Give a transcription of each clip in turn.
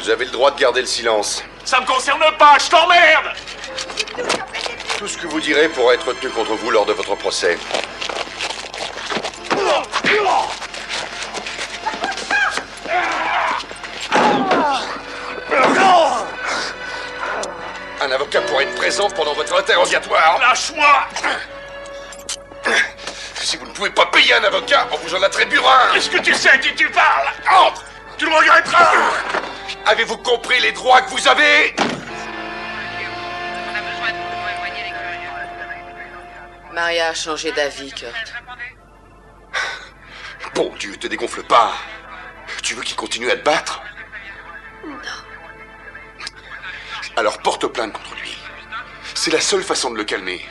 Vous avez le droit de garder le silence. Ça me concerne pas, je t'emmerde! Tout ce que vous direz pourra être retenu contre vous lors de votre procès. Un avocat pourrait être présent pendant votre interrogatoire. Lâche-moi! Si vous ne pouvez pas payer un avocat, on vous en attribuera un. Qu'est-ce que tu sais à qui tu parles? Entre! Tu le regretteras! Avez-vous compris les droits que vous avez? Maria a changé d'avis, Kurt. Bon Dieu, te dégonfle pas. Tu veux qu'il continue à te battre? Non. Alors porte plainte contre lui. C'est la seule façon de le calmer.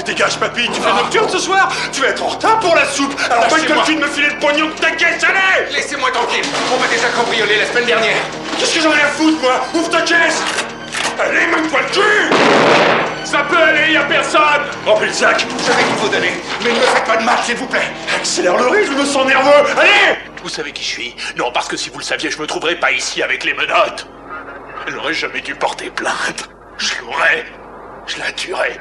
Dégage, papy, tu fais nocturne ce soir? Tu vas être en retard pour la soupe. Alors pas que tu me filer le pognon de ta caisse, allez! Laissez-moi tranquille, on m'a déjà cambriolé la semaine dernière. Qu'est-ce que j'en ai à foutre, moi? Ouvre ta caisse! Allez, mets-toi le cul! Ça peut aller, y a personne! Remplis le sac! Je vais tout vous donner, mais ne me faites pas de mal, s'il vous plaît. Accélère le rythme, je me sens nerveux! Allez! Vous savez qui je suis? Non, parce que si vous le saviez, je me trouverais pas ici avec les menottes. Elle aurait jamais dû porter plainte. Je l'aurais. Je la tuerais.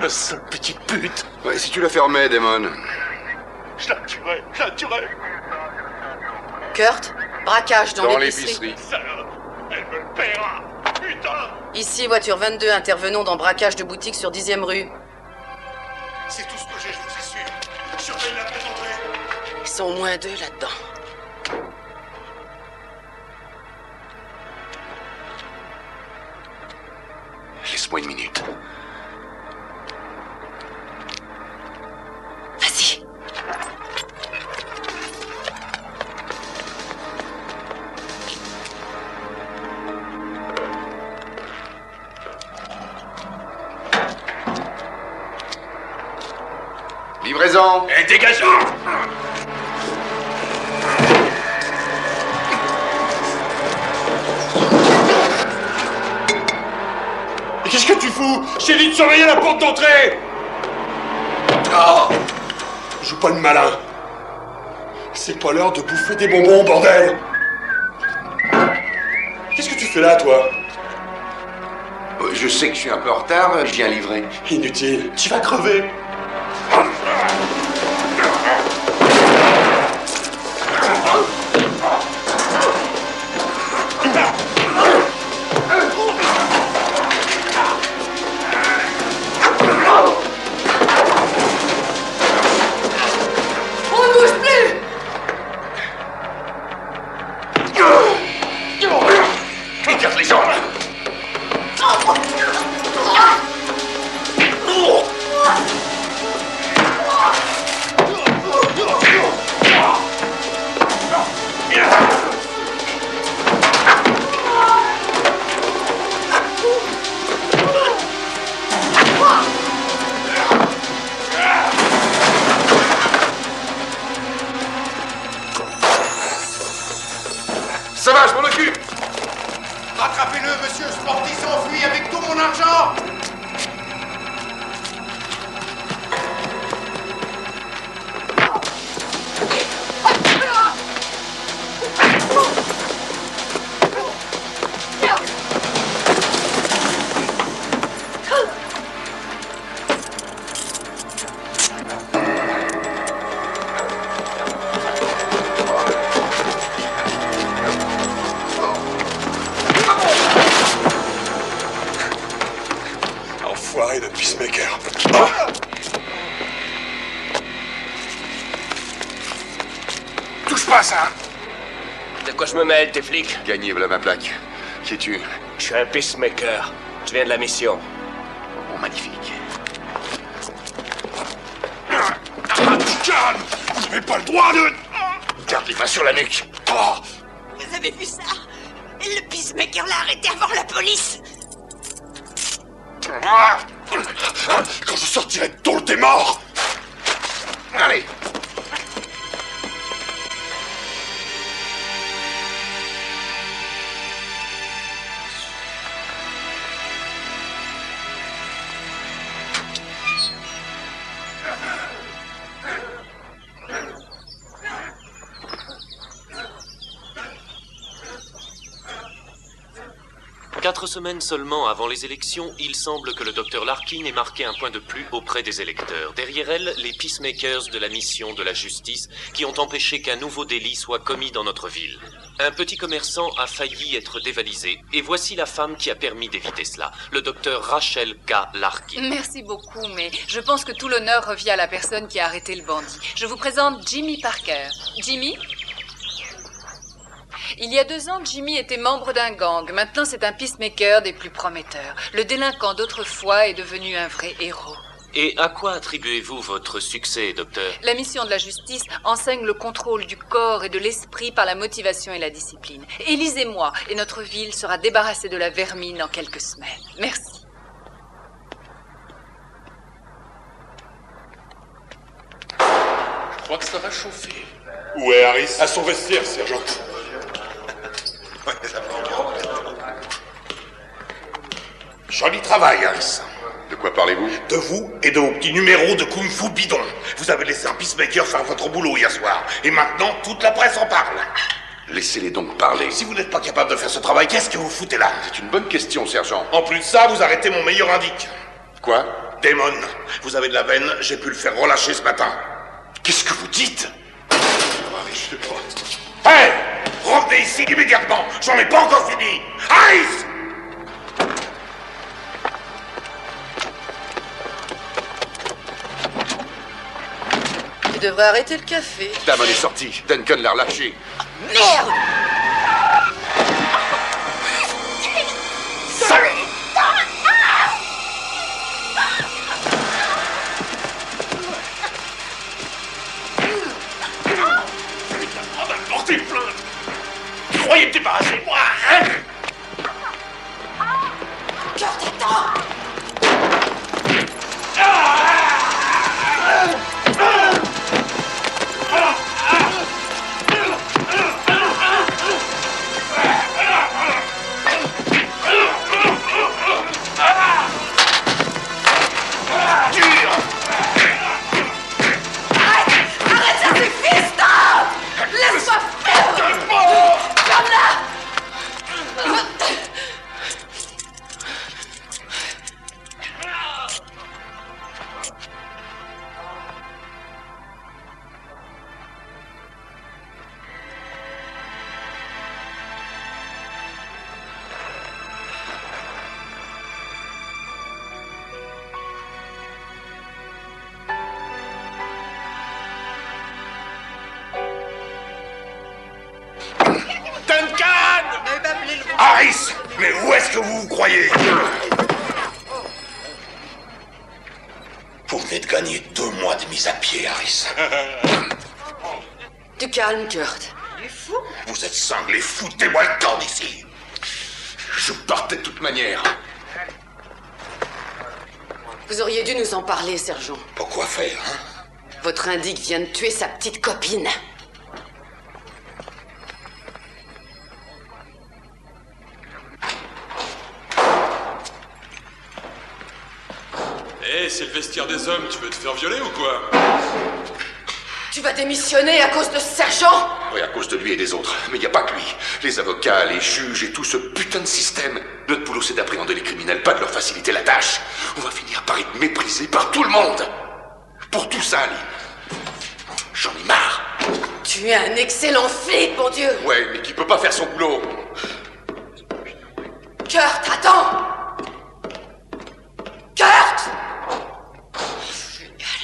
La seule petite pute. Ouais, si tu la fermais, Damon. Je la tuerais, je la tuerais. Kurt, braquage dans l'épicerie. Salope, elle me le paiera. Putain! Ici, voiture 22, intervenons dans braquage de boutique sur 10e rue. C'est tout ce que j'ai, je vous assure. Surveille la porte d'entrée. Ils sont au moins 2 là-dedans. Laisse-moi une minute. Vas-y. Livraison. Eh, dégageons! Mais qu'est-ce que tu fous? Je t'ai dit de surveiller la porte d'entrée! Oh! Joue pas le malin. C'est pas l'heure de bouffer des bonbons, bordel! Qu'est-ce que tu fais là, toi? Je sais que je suis un peu en retard, je viens livrer. Inutile, tu vas crever! Écarte les jambes. Ça va, je m'en occupe. Rattrapez-le, monsieur Sporty s'enfuit avec tout mon argent. De quoi je me mêle, tes flics? Gagné, voilà ma plaque. Qui es-tu? Je suis un peacemaker. Je viens de la mission. Oh, magnifique. Calme! Vous n'avez pas le droit de... Garde les mains sur la nuque. Oh. Vous avez vu ça? Le peacemaker l'a arrêté avant la police. Quand je sortirai de tôle, t'es mort! Allez. Quatre semaines seulement avant les élections, il semble que le Dr Larkin ait marqué un point de plus auprès des électeurs. Derrière elle, les peacemakers de la mission de la justice qui ont empêché qu'un nouveau délit soit commis dans notre ville. Un petit commerçant a failli être dévalisé, et voici la femme qui a permis d'éviter cela, le Dr Rachel K. Larkin. Merci beaucoup, mais je pense que tout l'honneur revient à la personne qui a arrêté le bandit. Je vous présente Jimmy Parker. Jimmy? Il y a 2 ans, Jimmy était membre d'un gang. Maintenant, c'est un peacemaker des plus prometteurs. Le délinquant d'autrefois est devenu un vrai héros. Et à quoi attribuez-vous votre succès, docteur? La mission de la justice enseigne le contrôle du corps et de l'esprit par la motivation et la discipline. Élisez-moi, et notre ville sera débarrassée de la vermine en quelques semaines. Merci. Je crois que ça va chauffer. Où est Harris? À son vestiaire, sergent. Joli travail, Harris. De quoi parlez-vous? De vous et de vos petits numéros de Kung Fu bidon. Vous avez laissé un peacemaker faire votre boulot hier soir. Et maintenant, toute la presse en parle. Laissez-les donc parler. Si vous n'êtes pas capable de faire ce travail, qu'est-ce que vous foutez là? C'est une bonne question, sergent. En plus de ça, vous arrêtez mon meilleur indique. Quoi? Damon, vous avez de la veine, j'ai pu le faire relâcher ce matin. Qu'est-ce que vous dites? Hey! Revenez ici immédiatement. J'en ai pas encore fini. Harris! Tu devrais arrêter le café. Damon est sorti. Duncan l'a relâché. Merde! Portez plainte! Tu croyais te débarrasser de moi, hein? Kurt, attends! Arrête, ça suffit, stop! Laisse-moi faire! Comme là! Duncan! Harris! Mais où est-ce que vous vous croyez? Vous venez de gagner 2 mois de mise à pied, Harris. Du calme, Kurt. Vous êtes cinglé, foutez-moi le camp d'ici. Je partais de toute manière. Vous auriez dû nous en parler, sergent. Pourquoi faire, hein? Votre indique vient de tuer sa petite copine. Hé, c'est le vestiaire des hommes, tu veux te faire violer ou quoi? Tu vas démissionner à cause de ce sergent? Oui, à cause de lui et des autres. Mais il n'y a pas que lui. Les avocats, les juges et tout ce putain de système. Notre boulot, c'est d'appréhender les criminels, pas de leur faciliter la tâche. On va finir par être méprisé par tout le monde. Pour tout ça, Ali. J'en ai marre. Tu es un excellent flic, mon Dieu. Ouais, mais qui peut pas faire son boulot. Kurt, attends. Kurt!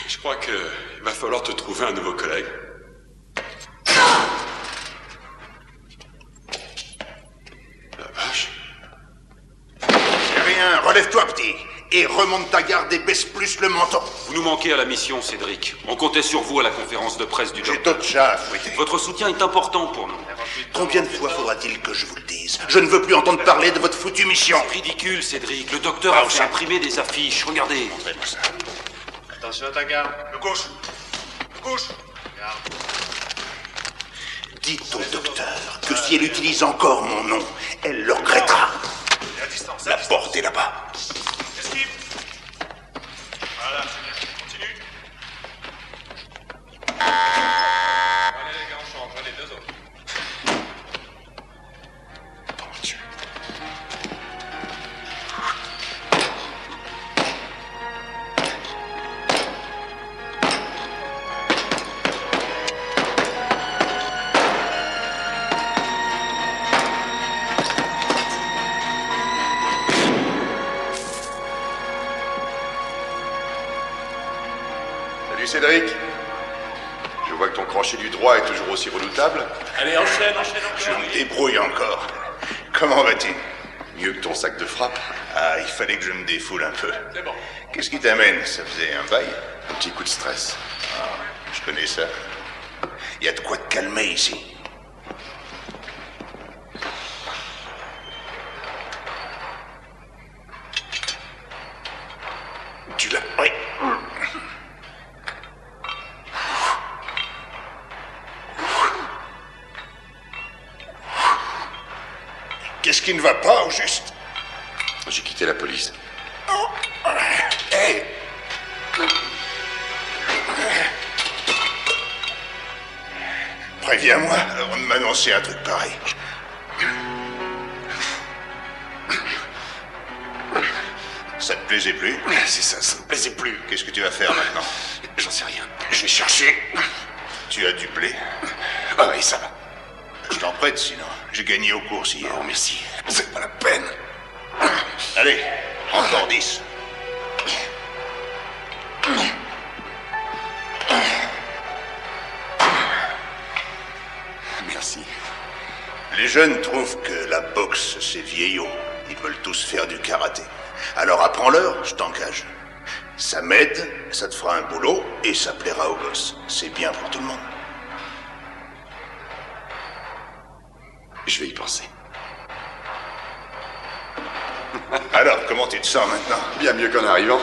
Je crois que il va falloir te trouver un nouveau collègue. relève-toi, petit. Et remonte ta garde et baisse plus le menton. Vous nous manquez à la mission, Cédric. On comptait sur vous à la conférence de presse du J'ai docteur. d'autres chats à fouetter. Votre soutien est important pour nous. Combien de fois faudra-t-il que je vous le dise? Je ne veux plus entendre parler de votre foutue mission. Ridicule, Cédric. Le docteur a fait imprimer des affiches. Regardez. Montrez-moi ça. Attention à ta garde. Le gauche. Le gauche. Dites au docteur que si elle utilise encore mon nom, elle le regrettera. La porte est là-bas. Esquive. Voilà, c'est bien. Continue. Allez les gars, on change. Allez, deux autres. Bon Dieu. Salut Cédric. Je vois que ton crochet du droit est toujours aussi redoutable. Allez, enchaîne, enchaîne, Je enchaîne. me débrouille encore. Comment vas-tu? Mieux que ton sac de frappe. Ah, il fallait que je me défoule un peu. C'est bon. Qu'est-ce qui t'amène? Ça faisait un bail? Un petit coup de stress. Je connais ça. Il y a de quoi te calmer ici. Tu l'as... Oui. Qu'est-ce qui ne va pas, au juste? J'ai quitté la police. Hey! Préviens-moi avant de m'annoncer un truc pareil. Ça te plaisait plus? C'est ça, ça me plaisait plus. Qu'est-ce que tu vas faire maintenant? J'en sais rien. Je vais chercher. Tu as du blé? Ah oui, ça va. Je t'en prête sinon. J'ai gagné aux courses hier. Non, merci. C'est pas la peine. Allez, encore 10. Merci. Les jeunes trouvent que la boxe, c'est vieillot. Ils veulent tous faire du karaté. Alors apprends-leur, je t'engage. Ça m'aide, ça te fera un boulot, et ça plaira aux gosses. C'est bien pour tout le monde. Je vais y penser. Alors, comment tu te sens maintenant? Bien mieux qu'en arrivant.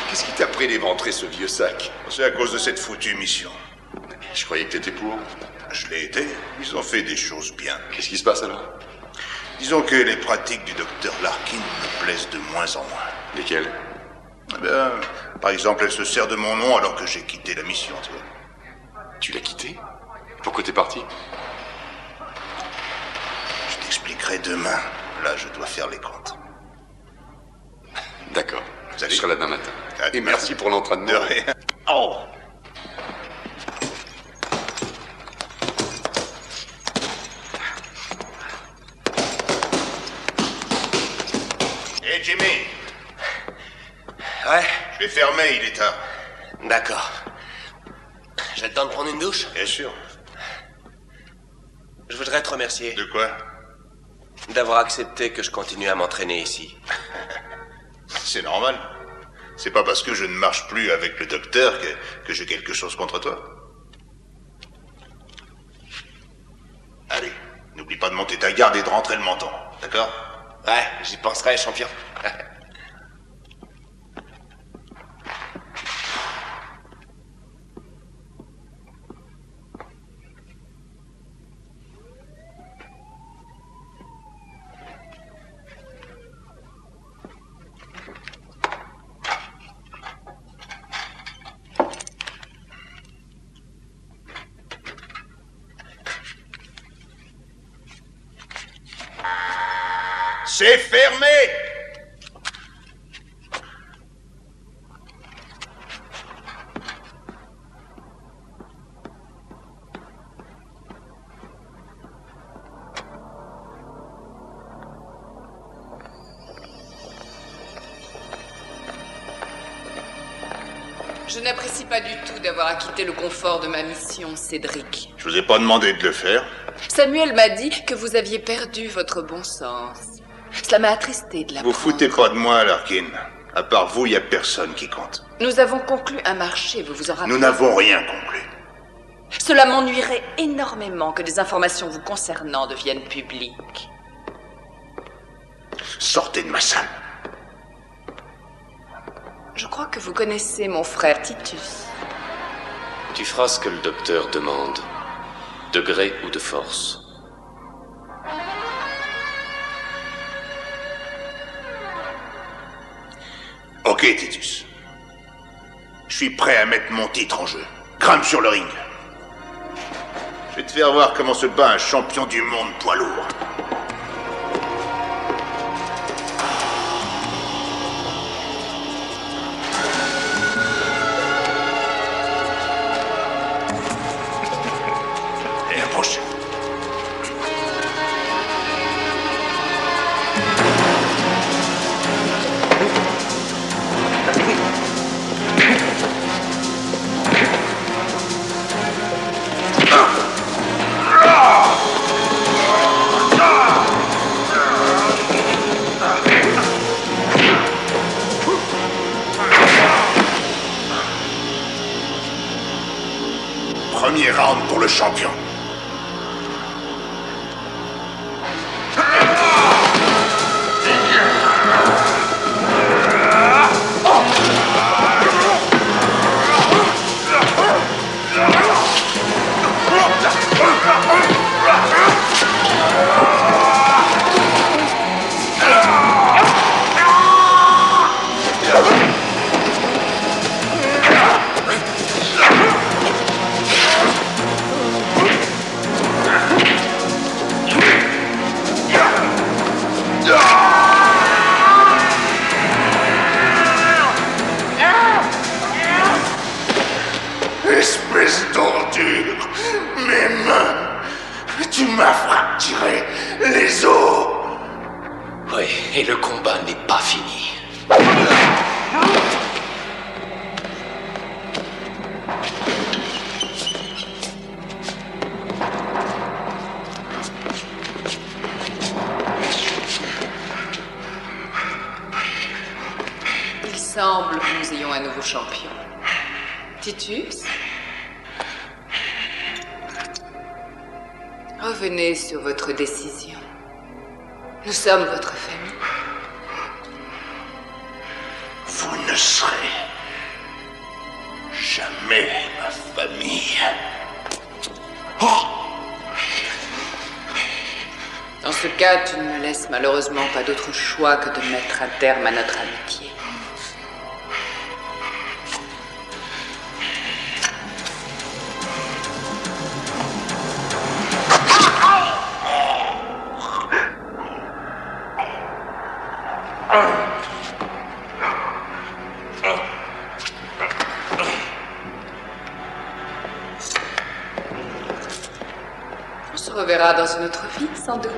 Qu'est-ce qui t'a pris d'éventrer ce vieux sac? C'est à cause de cette foutue mission. Je croyais que t'étais pour. Je l'ai été. Ils ont fait des choses bien. Qu'est-ce qui se passe alors? Disons que les pratiques du docteur Larkin me plaisent de moins en moins. Lesquelles? Eh bien, par exemple, elle se sert de mon nom alors que j'ai quitté la mission, tu vois. Tu l'as quitté? Pourquoi t'es parti? Je t'expliquerai demain. Là, je dois faire les comptes. D'accord. Salut. Je serai là demain matin. Ah, Et merci pour l'entraînement. De rien. Oh! Hé, Jimmy! Ouais, Je vais fermer, il est tard. d'accord. J'ai le temps de prendre une douche? Bien sûr. Je voudrais te remercier De quoi? d'avoir accepté que je continue à m'entraîner ici. C'est normal. C'est pas parce que je ne marche plus avec le docteur que j'ai quelque chose contre toi. Allez, n'oublie pas de monter ta garde et de rentrer le menton, d'accord? Ouais, j'y penserai, champion. C'est fermé! Je n'apprécie pas du tout d'avoir acquitté le confort de ma mission, Cédric. Je vous ai pas demandé de le faire. Samuel m'a dit que vous aviez perdu votre bon sens. Cela m'a attristé de l'apprendre. Vous foutez pas de moi, Larkin. À part vous, il y a personne qui compte. Nous avons conclu un marché, vous vous en rappelez? Nous n'avons rien conclu. Cela m'ennuierait énormément que des informations vous concernant deviennent publiques. Sortez de ma salle. Je crois que vous connaissez mon frère Titus. Tu feras ce que le docteur demande, de gré ou de force. Ok, Titus. Je suis prêt à mettre mon titre en jeu. Grimpe sur le ring. Je vais te faire voir comment se bat un champion du monde poids lourd. Et approche. Premier round pour le champion. Espèce d'ordure! Mes mains! Tu m'as fracturé les os! Oui, et le combat n'est pas fini. Il semble que nous ayons un nouveau champion. Titus? Revenez sur votre décision. Nous sommes votre famille. Vous ne serez jamais ma famille. Dans ce cas, tu ne me laisses malheureusement pas d'autre choix que de mettre un terme à notre amitié. On se reverra dans une autre vie, sans doute.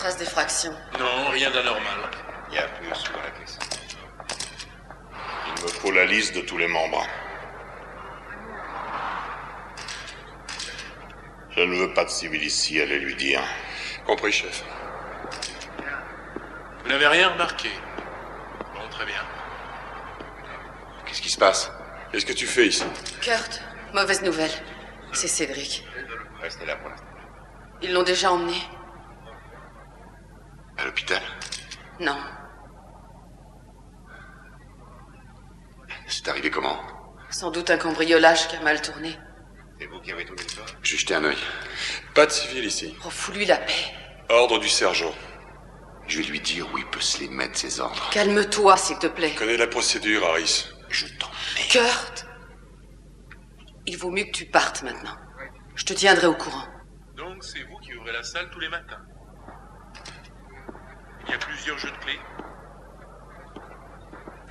trace d'effraction. Non, rien d'anormal. Il y a plus sous la caisse. Il me faut la liste de tous les membres. Je ne veux pas de civil ici, allez lui dire. Compris, chef. Vous n'avez rien remarqué? Bon, très bien. Qu'est-ce qui se passe? Qu'est-ce que tu fais ici? Kurt, mauvaise nouvelle. C'est Cédric. Restez là pour l'instant. Ils l'ont déjà emmené. À l'hôpital? Non. C'est arrivé comment? Sans doute un cambriolage qui a mal tourné. C'est vous qui avez trouvé le corps? J'ai jeté un œil. Pas de civil ici. Oh, fous-lui la paix. Ordre du sergent. Je vais lui dire où il peut se les mettre, ses ordres. Calme-toi, s'il te plaît. Connais la procédure, Harris. Je t'emmerde. Kurt! Il vaut mieux que tu partes maintenant. Je te tiendrai au courant. Donc, c'est vous qui ouvrez la salle tous les matins. Il y a plusieurs jeux de clés.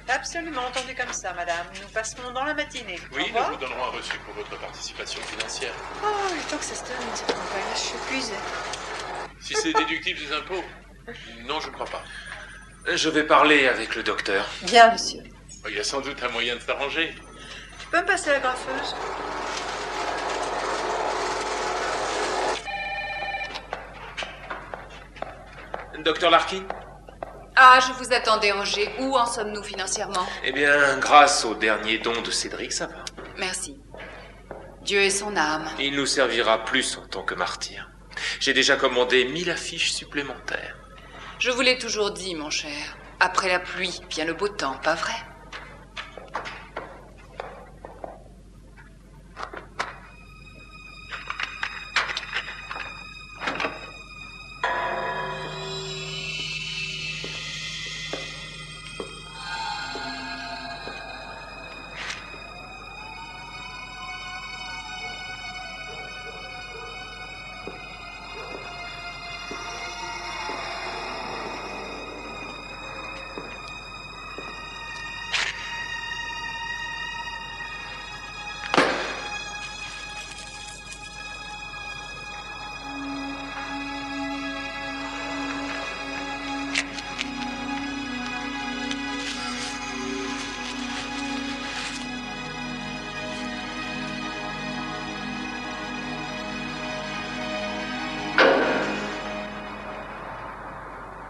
Absolument, entendu comme ça, madame. Nous passerons dans la matinée. Oui, Au nous revoir. vous donnerons un reçu pour votre participation financière. Oh, le temps que ça se termine, cette campagne. Je suis épuisée. Si c'est déductible des impôts? Non, je ne crois pas. Je vais parler avec le docteur. Bien, monsieur. Il y a sans doute un moyen de s'arranger. Tu peux me passer la graffeuse? Docteur Larkin? Ah, je vous attendais, Angers. Où en sommes-nous financièrement? Eh bien, grâce au dernier don de Cédric, ça va. Merci. Dieu et son âme. Il nous servira plus en tant que martyr. J'ai déjà commandé 1000 affiches supplémentaires. Je vous l'ai toujours dit, mon cher. Après la pluie, vient le beau temps, pas vrai?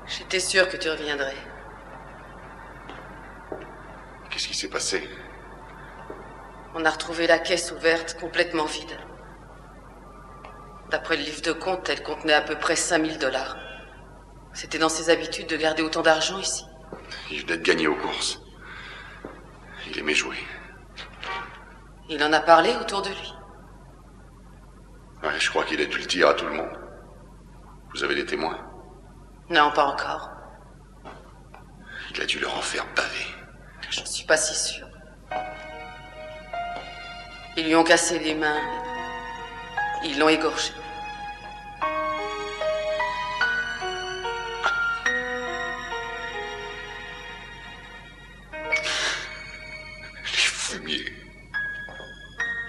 J'étais sûre que tu reviendrais. Qu'est-ce qui s'est passé? On a retrouvé la caisse ouverte, complètement vide. D'après le livre de compte, elle contenait à peu près 5000 $. C'était dans ses habitudes de garder autant d'argent ici. Il venait de gagner aux courses. Il aimait jouer. Il en a parlé autour de lui. Ouais, je crois qu'il a dû le dire à tout le monde. Vous avez des témoins? Non, pas encore. Il a dû leur en faire baver. J'en suis pas si sûre. Ils lui ont cassé les mains. Ils l'ont égorgé. Les fumiers.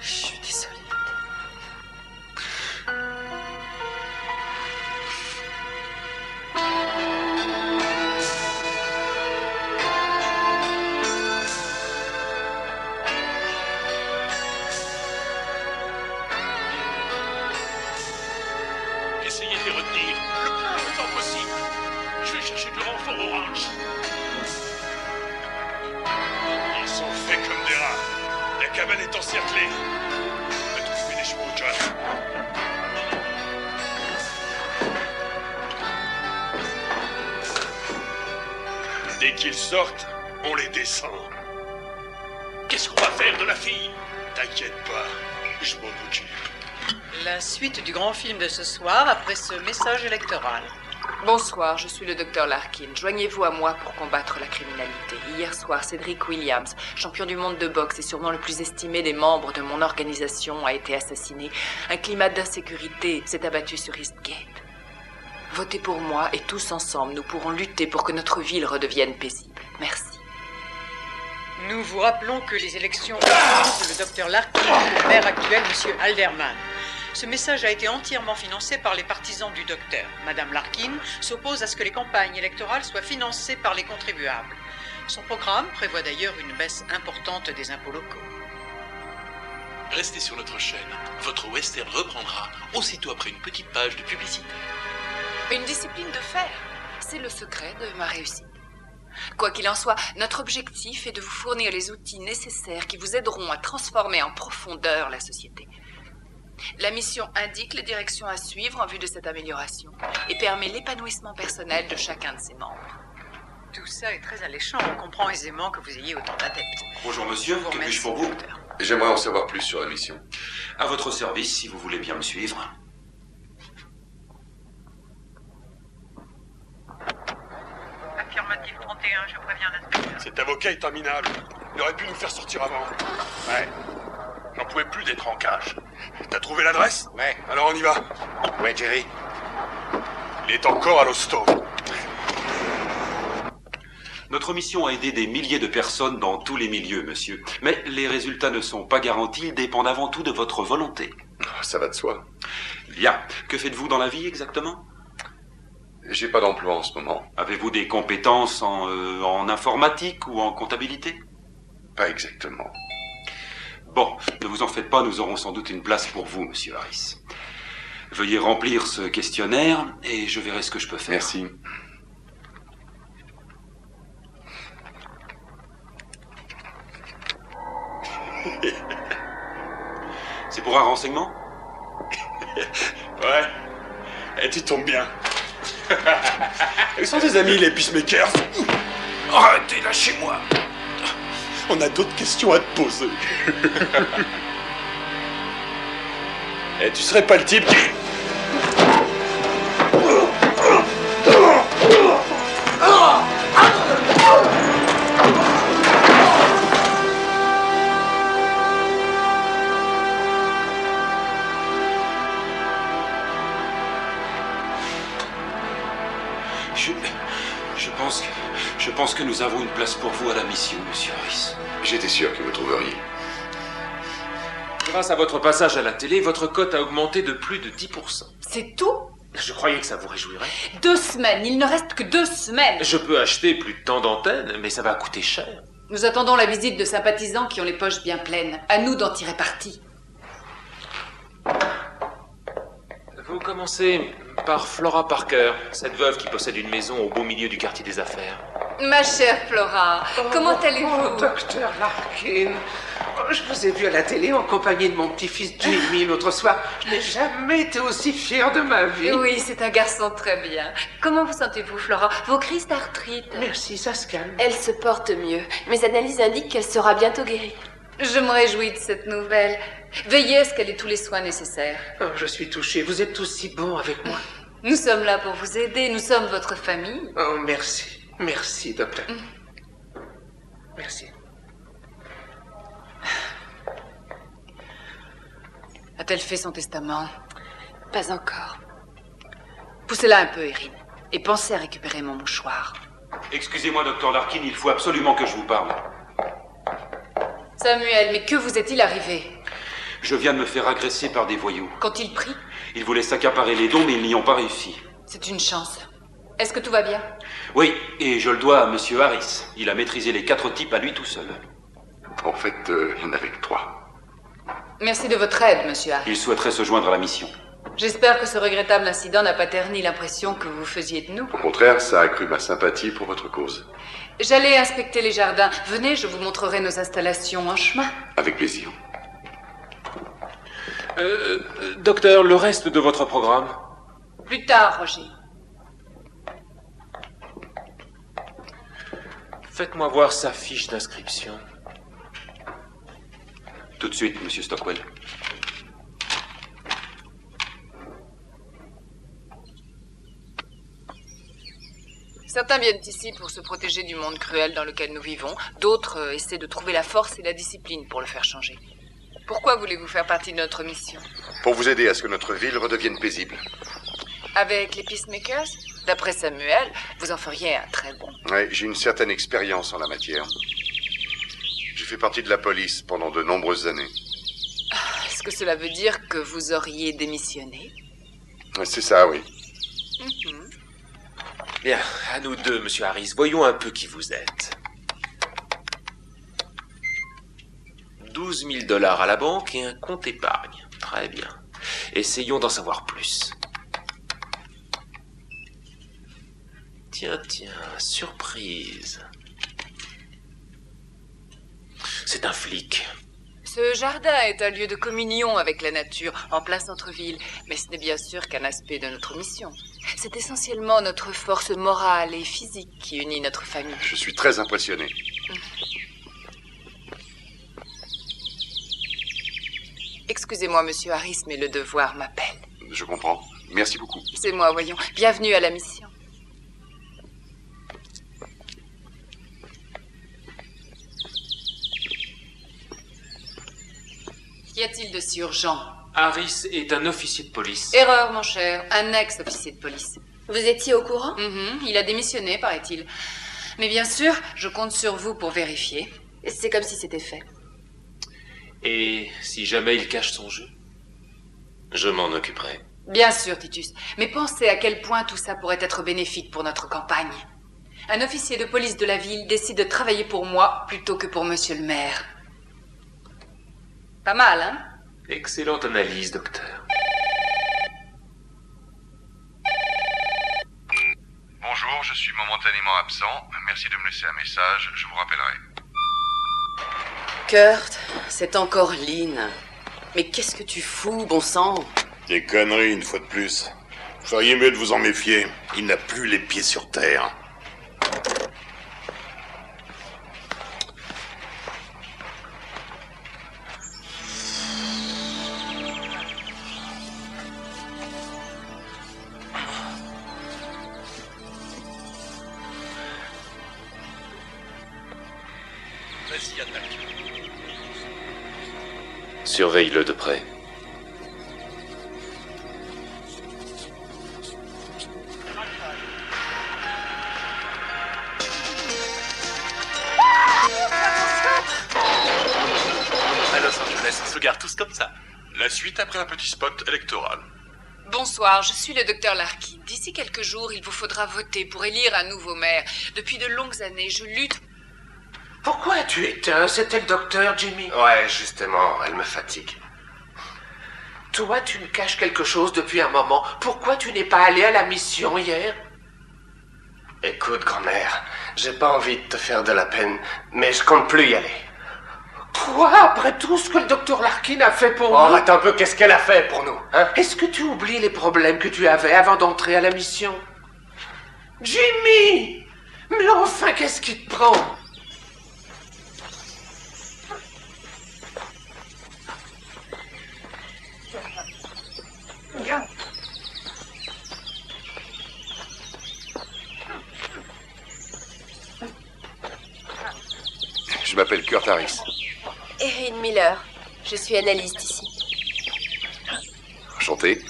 Je suis désolée. Essayez de les retenir le plus longtemps possible. Je vais chercher du renfort orange. Ils sont faits comme des rats. La cabane est encerclée. On va trouver les chevaux, John. Dès qu'ils sortent, on les descend. Qu'est-ce qu'on va faire de la fille? T'inquiète pas, je m'en occupe. La suite du grand film de ce soir après ce message électoral. Bonsoir, je suis le docteur Larkin. Joignez-vous à moi pour combattre la criminalité. Hier soir, Cédric Williams, champion du monde de boxe et sûrement le plus estimé des membres de mon organisation, a été assassiné. Un climat d'insécurité s'est abattu sur Eastgate. Votez pour moi et tous ensemble, nous pourrons lutter pour que notre ville redevienne paisible. Merci. Nous vous rappelons que les élections opposent le docteur Larkin au maire actuel, M. Alderman. Ce message a été entièrement financé par les partisans du docteur. Madame Larkin s'oppose à ce que les campagnes électorales soient financées par les contribuables. Son programme prévoit d'ailleurs une baisse importante des impôts locaux. Restez sur notre chaîne. Votre western reprendra aussitôt après une petite page de publicité. Une discipline de fer, c'est le secret de ma réussite. Quoi qu'il en soit, notre objectif est de vous fournir les outils nécessaires qui vous aideront à transformer en profondeur la société. La mission indique les directions à suivre en vue de cette amélioration et permet l'épanouissement personnel de chacun de ses membres. Tout ça est très alléchant. On comprend aisément que vous ayez autant d'adeptes. Bonjour monsieur, Je vous que puis-je pour remercie, vous? docteur. J'aimerais en savoir plus sur la mission. À votre service, si vous voulez bien me suivre. Affirmatif 31, je préviens l'inspecteur. Cet avocat est un minable. Il aurait pu nous faire sortir avant. Ouais. J'en pouvais plus d'être en cage. T'as trouvé l'adresse? Ouais. Alors on y va. Ouais, Jerry. Il est encore à l'hosto. Notre mission a aidé des milliers de personnes dans tous les milieux, monsieur. Mais les résultats ne sont pas garantis, ils dépendent avant tout de votre volonté. Ça va de soi. Bien. Que faites-vous dans la vie exactement? J'ai pas d'emploi en ce moment. Avez-vous des compétences en informatique ou en comptabilité? Pas exactement. Bon, ne vous en faites pas, nous aurons sans doute une place pour vous, monsieur Harris. Veuillez remplir ce questionnaire et je verrai ce que je peux faire. Merci. C'est pour un renseignement? Ouais. Et tu tombes bien. Ils sont des amis, les peacemakers. Arrêtez, lâchez-moi. On a d'autres questions à te poser. Et tu serais pas le type qui... Je pense que nous avons une place pour vous à la mission, monsieur Harris. J'étais sûr que vous trouveriez. Grâce à votre passage à la télé, votre cote a augmenté de plus de 10%. C'est tout? Je croyais que ça vous réjouirait. 2 semaines, il ne reste que 2 semaines. Je peux acheter plus de temps d'antenne, mais ça va coûter cher. Nous attendons la visite de sympathisants qui ont les poches bien pleines. À nous d'en tirer parti. Vous commencez par Flora Parker, cette veuve qui possède une maison au beau milieu du quartier des affaires. Ma chère Flora, comment allez-vous? Docteur Larkin, je vous ai vu à la télé en compagnie de mon petit-fils Jimmy l'autre soir. Je n'ai jamais été aussi fier de ma vie. Oui, c'est un garçon très bien. Comment vous sentez-vous, Flora? Vos crises d'arthrite? Merci, ça se calme. Elle se porte mieux. Mes analyses indiquent qu'elle sera bientôt guérie. Je me réjouis de cette nouvelle. Veillez à ce qu'elle ait tous les soins nécessaires. Oh, je suis touché. Vous êtes tous si bons avec moi. Nous sommes là pour vous aider. Nous sommes votre famille. Oh, merci. Merci, docteur. Merci. A-t-elle fait son testament? Pas encore. Poussez-la un peu, Erin. Et pensez à récupérer mon mouchoir. Excusez-moi, docteur Larkin, il faut absolument que je vous parle. Samuel, mais que vous est-il arrivé? Je viens de me faire agresser par des voyous. Qu'ont-ils pris? Ils voulaient s'accaparer les dons, mais ils n'y ont pas réussi. C'est une chance. Est-ce que tout va bien? Oui, et je le dois à monsieur Harris. Il a maîtrisé les 4 types à lui tout seul. En fait, il n'y en avait que 3. Merci de votre aide, monsieur Harris. Il souhaiterait se joindre à la mission. J'espère que ce regrettable incident n'a pas terni l'impression que vous faisiez de nous. Au contraire, ça a accru ma sympathie pour votre cause. J'allais inspecter les jardins. Venez, je vous montrerai nos installations en chemin. Avec plaisir. Docteur, le reste de votre programme? Plus tard, Roger. Faites-moi voir sa fiche d'inscription. Tout de suite, monsieur Stockwell. Certains viennent ici pour se protéger du monde cruel dans lequel nous vivons. D'autres essaient de trouver la force et la discipline pour le faire changer. Pourquoi voulez-vous faire partie de notre mission? Pour vous aider à ce que notre ville redevienne paisible. Avec les peacemakers? D'après Samuel, vous en feriez un très bon. Oui, j'ai une certaine expérience en la matière. J'ai fait partie de la police pendant de nombreuses années. Est-ce que cela veut dire que vous auriez démissionné? C'est ça, oui. Bien, à nous deux, monsieur Harris, voyons un peu qui vous êtes. 12 000 $ à la banque et un compte épargne. Très bien. Essayons d'en savoir plus. Tiens, surprise. C'est un flic. Ce jardin est un lieu de communion avec la nature, en plein centre-ville, mais ce n'est bien sûr qu'un aspect de notre mission. C'est essentiellement notre force morale et physique qui unit notre famille. Je suis très impressionné. Excusez-moi, monsieur Harris, mais le devoir m'appelle. Je comprends. Merci beaucoup. C'est moi, voyons. Bienvenue à la mission. Qu'y a-t-il de si urgent? Harris est un officier de police. Erreur, mon cher. Un ex-officier de police. Vous étiez au courant? Il a démissionné, paraît-il. Mais bien sûr, je compte sur vous pour vérifier. C'est comme si c'était fait. Et si jamais il cache son jeu? Je m'en occuperai. Bien sûr, Titus. Mais pensez à quel point tout ça pourrait être bénéfique pour notre campagne. Un officier de police de la ville décide de travailler pour moi plutôt que pour monsieur le maire. Pas mal, hein? Excellente analyse, docteur. Bonjour, je suis momentanément absent. Merci de me laisser un message, je vous rappellerai. Kurt, c'est encore Lynn. Mais qu'est-ce que tu fous, bon sang? Des conneries, une fois de plus. Vous feriez mieux de vous en méfier. Il n'a plus les pieds sur terre. Vas-y, attaque. Surveille-le de près. À Los Angeles, on se garde tous comme ça. La suite après un petit spot électoral. Bonsoir, je suis le docteur Larkin. D'ici quelques jours, il vous faudra voter pour élire un nouveau maire. Depuis de longues années, je lutte... Pourquoi tu éteins? C'était le docteur, Jimmy. Ouais, justement, elle me fatigue. Toi, tu me caches quelque chose depuis un moment. Pourquoi tu n'es pas allé à la mission hier? Écoute, grand-mère, j'ai pas envie de te faire de la peine, mais je compte plus y aller. Quoi? Après tout ce que le docteur Larkin a fait pour nous? Arrête un peu, qu'est-ce qu'elle a fait pour nous, hein? Est-ce que tu oublies les problèmes que tu avais avant d'entrer à la mission? Jimmy! Mais enfin, qu'est-ce qui te prend? Je m'appelle Kurt Harris. Erin Miller. Je suis analyste ici. Enchanté.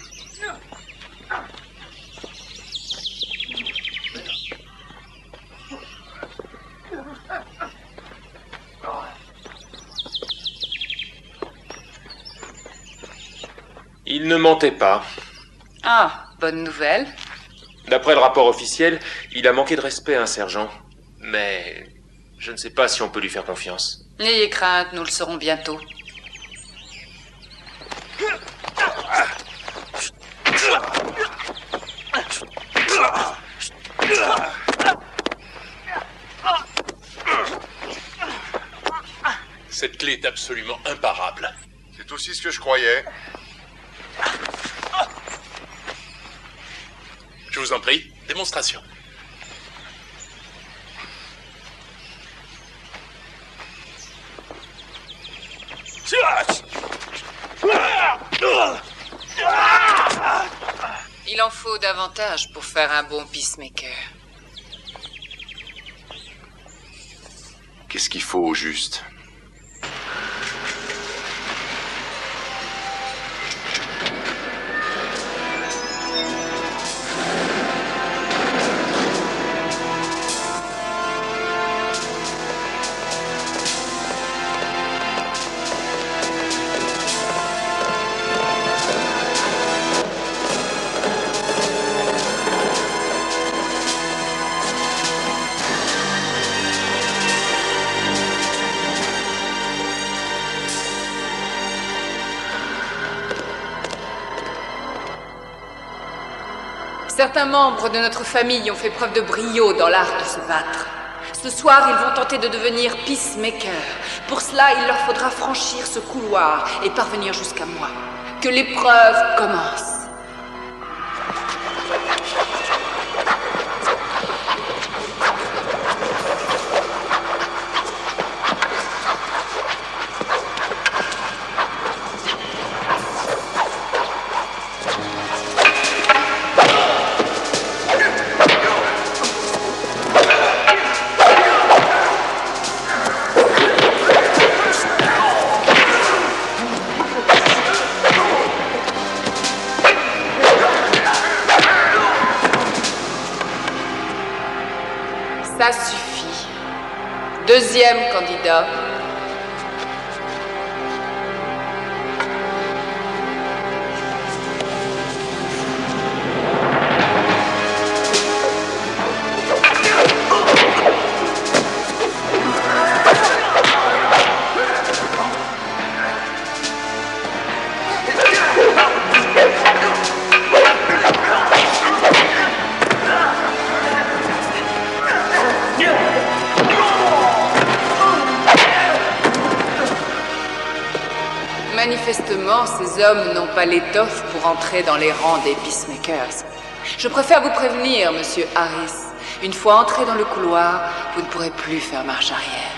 Il ne mentait pas. Ah, bonne nouvelle. D'après le rapport officiel, il a manqué de respect à un sergent. Mais je ne sais pas si on peut lui faire confiance. N'ayez crainte, nous le saurons bientôt. Cette clé est absolument imparable. C'est aussi ce que je croyais. Je vous en prie, démonstration. Il en faut davantage pour faire un bon peacemaker. Qu'est-ce qu'il faut au juste? Certains membres de notre famille ont fait preuve de brio dans l'art de se battre. Ce soir, ils vont tenter de devenir peacemakers. Pour cela, il leur faudra franchir ce couloir et parvenir jusqu'à moi. Que l'épreuve commence. Ça suffit. Deuxième candidat. Manifestement, ces hommes n'ont pas l'étoffe pour entrer dans les rangs des peacemakers. Je préfère vous prévenir, monsieur Harris. Une fois entré dans le couloir, vous ne pourrez plus faire marche arrière.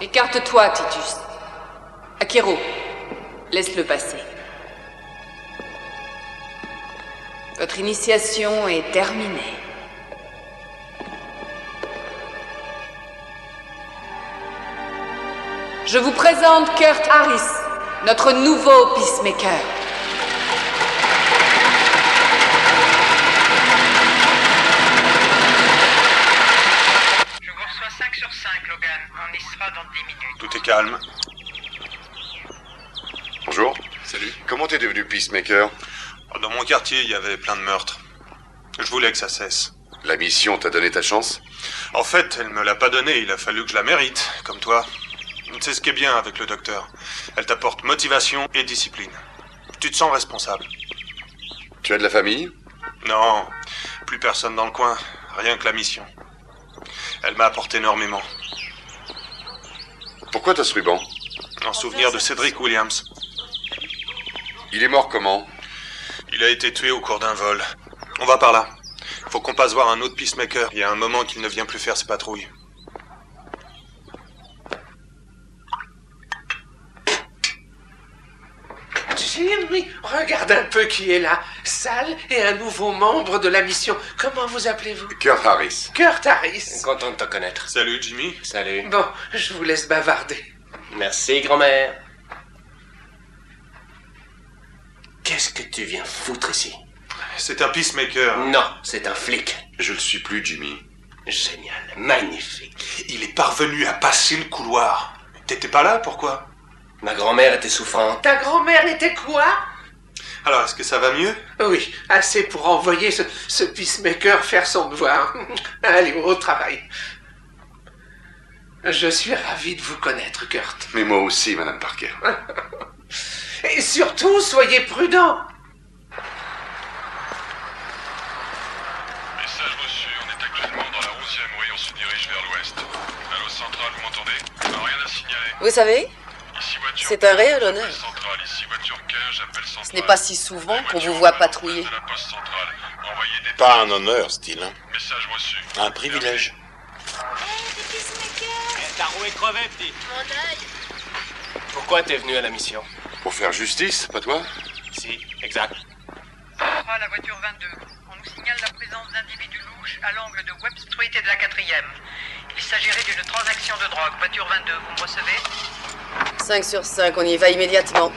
Écarte-toi, Titus. Akiro, laisse-le passer. Votre initiation est terminée. Je vous présente Kurt Harris, notre nouveau peacemaker. Je vous reçois 5 sur 5. sera dans 10 minutes. Tout est calme. Bonjour. Salut. Comment t'es devenu peacemaker? Dans mon quartier, il y avait plein de meurtres. Je voulais que ça cesse. La mission t'a donné ta chance? En fait, elle me l'a pas donnée, il a fallu que je la mérite, comme toi. C'est ce qui est bien avec le docteur. Elle t'apporte motivation et discipline. Tu te sens responsable. Tu as de la famille? Non, plus personne dans le coin, rien que la mission. Elle m'a apporté énormément. Pourquoi t'as ce ruban? En souvenir de Cédric Williams. Il est mort comment? Il a été tué au cours d'un vol. On va par là. Faut qu'on passe voir un autre peacemaker. Il y a un moment qu'il ne vient plus faire ses patrouilles. Jimmy, regarde un peu qui est là. Sal et un nouveau membre de la mission. Comment vous appelez-vous? Kurt Harris. Kurt Harris. Content de te connaître. Salut, Jimmy. Salut. Bon, je vous laisse bavarder. Merci, grand-mère. Qu'est-ce que tu viens foutre ici? C'est un peacemaker. Non, c'est un flic. Je le suis plus, Jimmy. Génial, magnifique. Il est parvenu à passer le couloir. T'étais pas là, pourquoi? Ma grand-mère était souffrante. Ta grand-mère était quoi? Alors, est-ce que ça va mieux? Oui, assez pour envoyer ce peacemaker faire son devoir. Allez, au travail. Je suis ravi de vous connaître, Kurt. Mais moi aussi, Madame Parker. Et surtout, soyez prudent. Message reçu, on est actuellement dans la 11e rue, on se dirige vers l'ouest. Allô Centrale, vous m'entendez? Non, rien à signaler. Vous savez, Ici voiture. c'est un réel honneur. Centrale, ici voiture 15, j'appelle Centrale. Ce n'est pas si souvent qu'on vous voit patrouiller. De la poste centrale. Envoyez des... Pas un honneur, style. Message reçu. Un privilège. Ta roue est crevée, petit. Mon œil. Pourquoi t'es venu à la mission? Pour faire justice, pas toi? Si, exact. Centrale, la voiture 22. On nous signale la présence d'individus louches à l'angle de Webb Street et de la 4e. Il s'agirait d'une transaction de drogue. Voiture 22, vous me recevez? 5 sur 5, on y va immédiatement.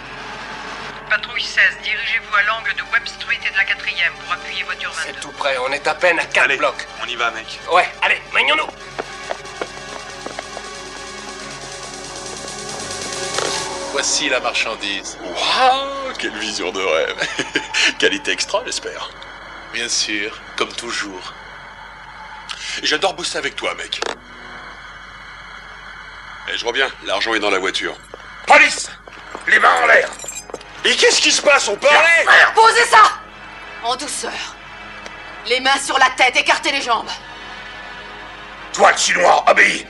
Patrouille 16, dirigez-vous à l'angle de Webb Street et de la 4e pour appuyer voiture 22. C'est tout près, on est à peine à 4 blocs. On y va, mec. Ouais, allez, manions-nous. Voici la marchandise. Waouh, quelle vision de rêve. Qualité extra, j'espère. Bien sûr, comme toujours. J'adore bosser avec toi, mec. Et je reviens, l'argent est dans la voiture. Police! Les mains en l'air! Et qu'est-ce qui se passe? On parlait? Posez ça! En douceur. Les mains sur la tête, écartez les jambes. Toi, le chinois, obéis!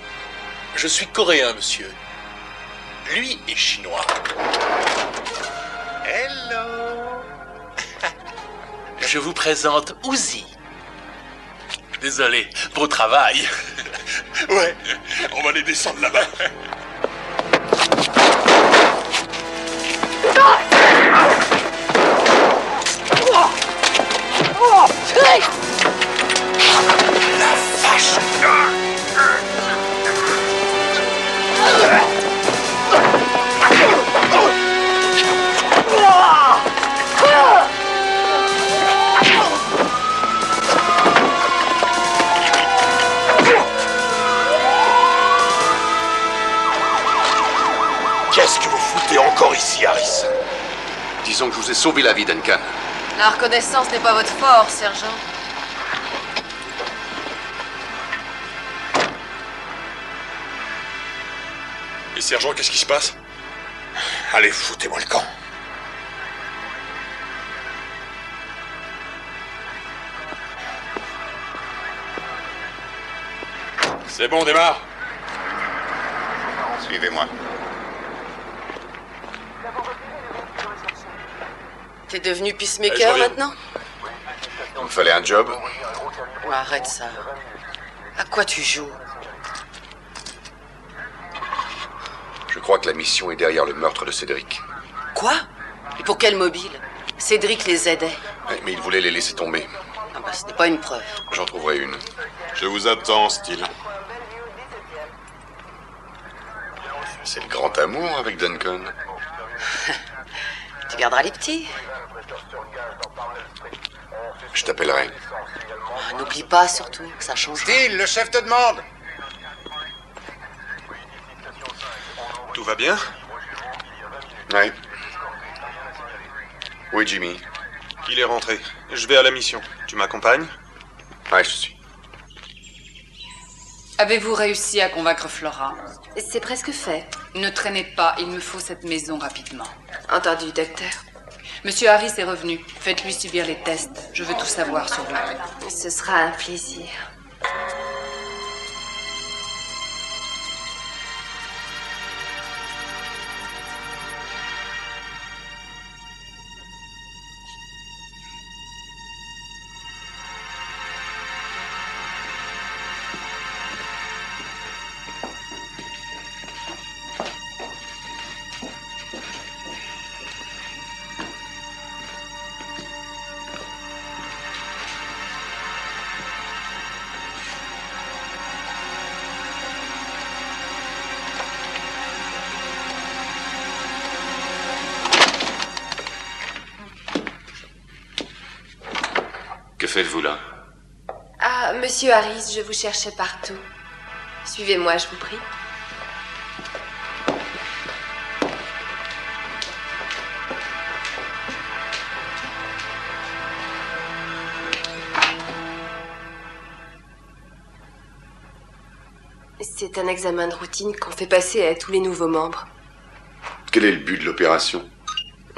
Je suis coréen, monsieur. Lui est chinois. Hello. Je vous présente Uzi. Désolé, beau travail. Ouais, on va les descendre là-bas. La vache! Qu'est-ce que vous foutez encore ici, Harris? Disons que je vous ai sauvé la vie, Duncan. La reconnaissance n'est pas votre force, sergent. Et sergent, qu'est-ce qui se passe? Allez, foutez-moi le camp. C'est bon, on démarre. Suivez-moi. T'es devenu peacemaker maintenant? Il me fallait un job. Oh, arrête ça. À quoi tu joues? Je crois que la mission est derrière le meurtre de Cédric. Quoi? Et pour quel mobile? Cédric les aidait. Ouais, mais il voulait les laisser tomber. Ah bah, ce n'est pas une preuve. J'en trouverai une. Je vous attends, style. C'est le grand amour avec Duncan. Tu garderas les petits. Je t'appellerai. Ah, n'oublie pas surtout que ça change. Style, le chef te demande. Tout va bien? Oui. Oui, Jimmy. Il est rentré. Je vais à la mission. Tu m'accompagnes? Ouais, je suis. Avez-vous réussi à convaincre Flora? C'est presque fait. Ne traînez pas, il me faut cette maison rapidement. Entendu, docteur. Monsieur Harris est revenu. Faites-lui subir les tests. Je veux tout savoir sur lui. Ce sera un plaisir. Que faites-vous là? Ah, monsieur Harris, je vous cherchais partout. Suivez-moi, je vous prie. C'est un examen de routine qu'on fait passer à tous les nouveaux membres. Quel est le but de l'opération?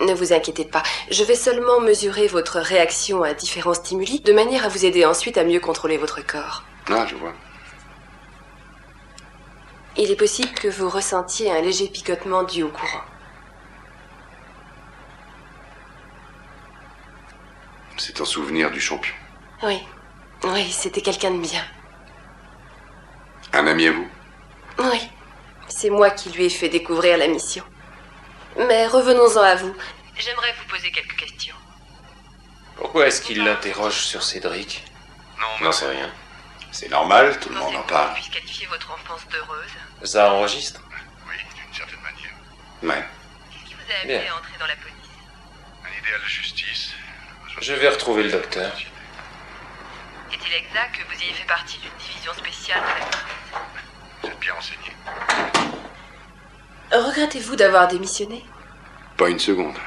Ne vous inquiétez pas, je vais seulement mesurer votre réaction à différents stimuli, de manière à vous aider ensuite à mieux contrôler votre corps. Ah, je vois. Il est possible que vous ressentiez un léger picotement dû au courant. C'est un souvenir du champion. Oui, c'était quelqu'un de bien. Un ami à vous? Oui, c'est moi qui lui ai fait découvrir la mission. Mais revenons-en à vous. J'aimerais vous poser quelques questions. Pourquoi est-ce qu'il l'interroge sur Cédric? Non, c'est rien. C'est normal, tout le monde en parle. Puisse qualifier votre enfance d'heureuse. Ça enregistre? Oui, d'une certaine manière. Ouais. Qui vous a amené à entrer dans la police? Un idéal de justice. Je vais retrouver le docteur. Est-il exact que vous ayez fait partie d'une division spéciale de la police? Vous êtes bien renseigné. Regrettez-vous d'avoir démissionné? Pas une seconde.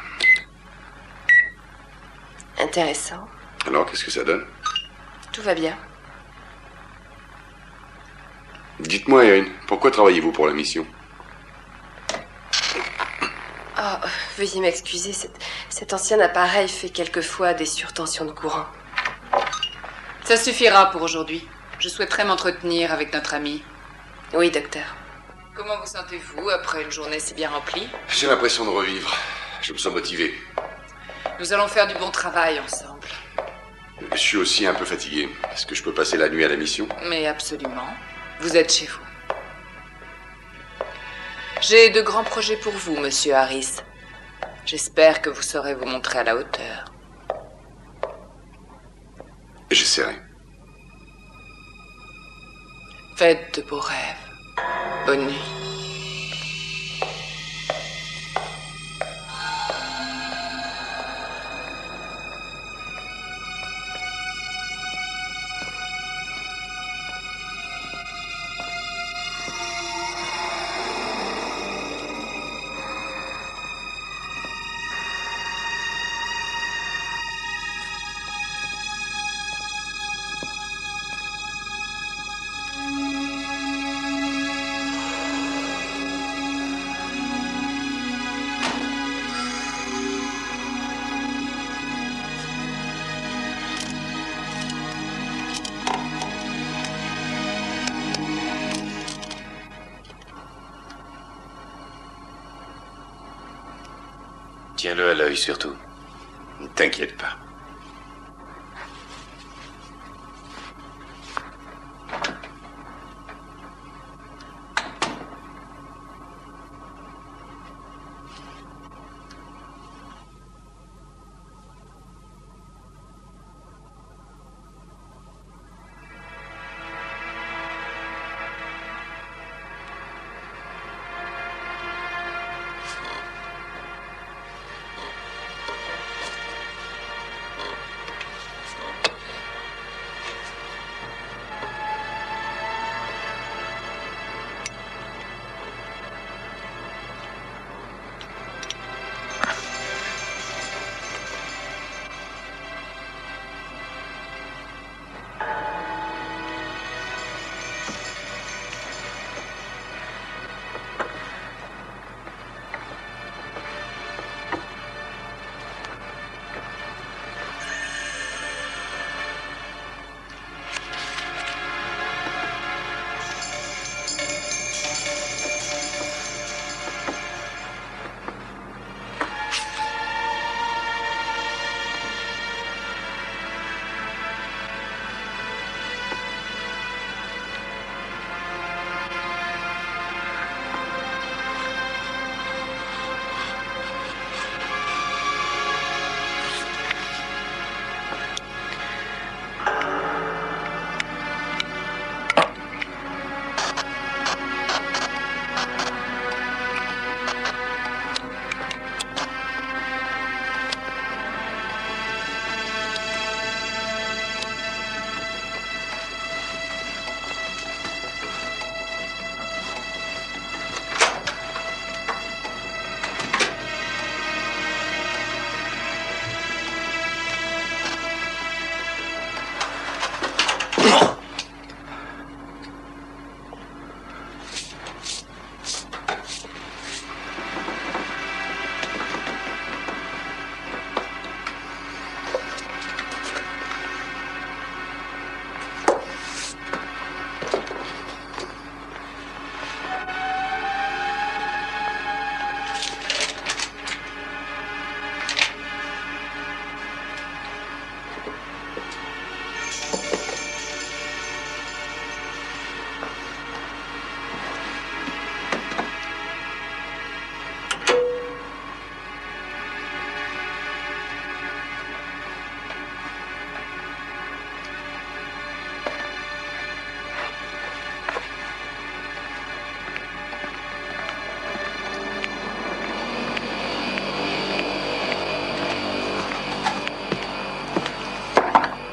Intéressant. Alors, qu'est-ce que ça donne? Tout va bien. Dites-moi, Erin, pourquoi travaillez-vous pour la mission? Oh, veuillez m'excuser, cet ancien appareil fait quelquefois des surtensions de courant. Ça suffira pour aujourd'hui. Je souhaiterais m'entretenir avec notre ami. Oui, docteur. Comment vous sentez-vous après une journée si bien remplie? J'ai l'impression de revivre. Je me sens motivé. Nous allons faire du bon travail ensemble. Je suis aussi un peu fatigué. Est-ce que je peux passer la nuit à la mission? Mais absolument. Vous êtes chez vous. J'ai de grands projets pour vous, monsieur Harris. J'espère que vous saurez vous montrer à la hauteur. J'essaierai. Faites de beaux rêves. Bonne nuit. Tiens-le à l'œil surtout. Ne t'inquiète pas.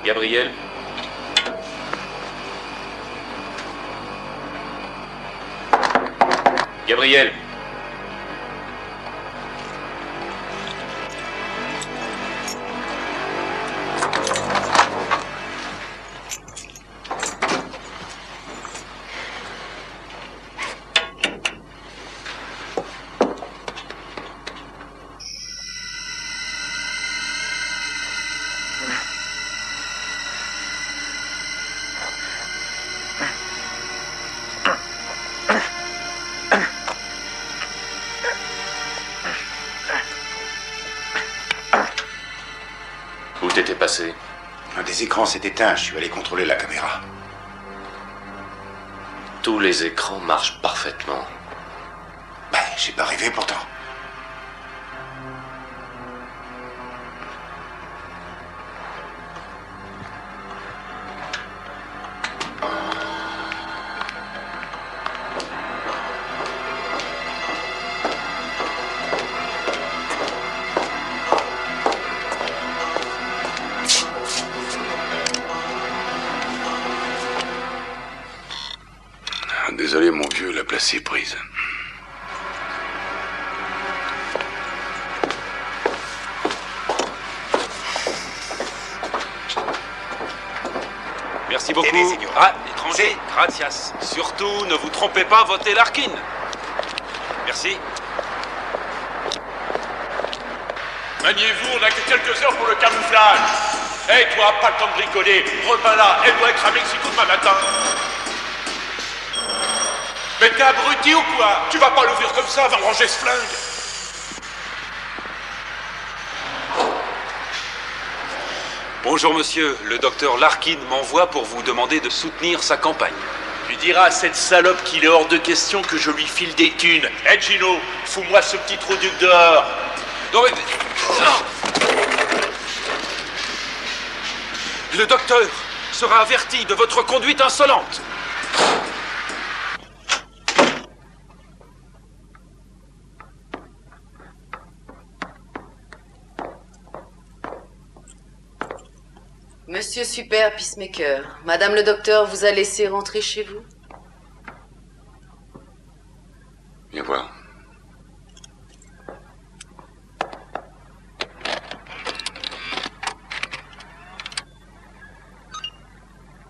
Gabriel? Gabriel? Où t'étais passé? Un des écrans s'est éteint, je suis allé contrôler la caméra. Tous les écrans marchent parfaitement. Ben, j'ai pas rêvé pourtant. Désolé, mon vieux, la place est prise. Merci beaucoup. Ah, étranger, gratias. Surtout, ne vous trompez pas, votez Larkin. Merci. Maniez-vous, on n'a que quelques heures pour le camouflage. Hé, toi, pas le temps de rigoler. Reviens là, elle doit être à Mexico demain matin. Mais t'es abruti ou quoi? Tu vas pas l'ouvrir comme ça, va ranger ce flingue. Bonjour monsieur, le docteur Larkin m'envoie pour vous demander de soutenir sa campagne. Tu diras à cette salope qu'il est hors de question que je lui file des thunes. Hé Gino, fous-moi ce petit trou duc dehors. Non mais... Non. Le docteur sera averti de votre conduite insolente. Monsieur Super Peacemaker, Madame le docteur vous a laissé rentrer chez vous? Viens voir.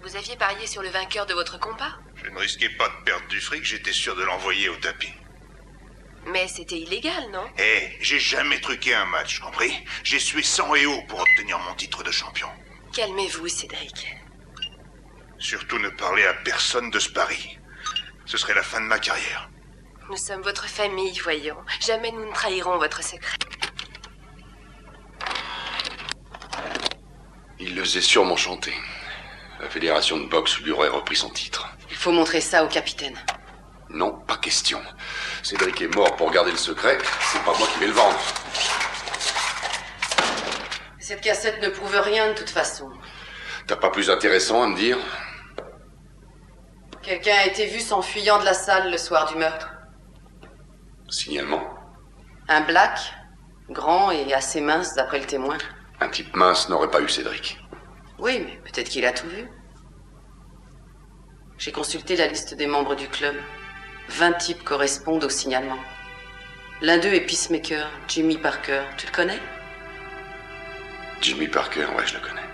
Vous aviez parié sur le vainqueur de votre combat? Je ne risquais pas de perdre du fric, j'étais sûr de l'envoyer au tapis. Mais c'était illégal, non? J'ai jamais truqué un match, compris? J'ai sué sang et eau pour obtenir mon titre de champion. Calmez-vous, Cédric. Surtout ne parler à personne de ce pari. Ce serait la fin de ma carrière. Nous sommes votre famille, voyons. Jamais nous ne trahirons votre secret. Il le faisait sûrement chanter. La fédération de boxe lui aurait repris son titre. Il faut montrer ça au capitaine. Non, pas question. Cédric est mort pour garder le secret. C'est pas moi qui vais le vendre. Cette cassette ne prouve rien de toute façon. T'as pas plus intéressant à me dire? Quelqu'un a été vu s'enfuyant de la salle le soir du meurtre. Signalement. Un black, grand et assez mince d'après le témoin. Un type mince n'aurait pas eu Cédric. Oui, mais peut-être qu'il a tout vu. J'ai consulté la liste des membres du club. 20 types correspondent au signalement. L'un d'eux est Peacemaker, Jimmy Parker. Tu le connais? Jimmy Parker, ouais, je le connais.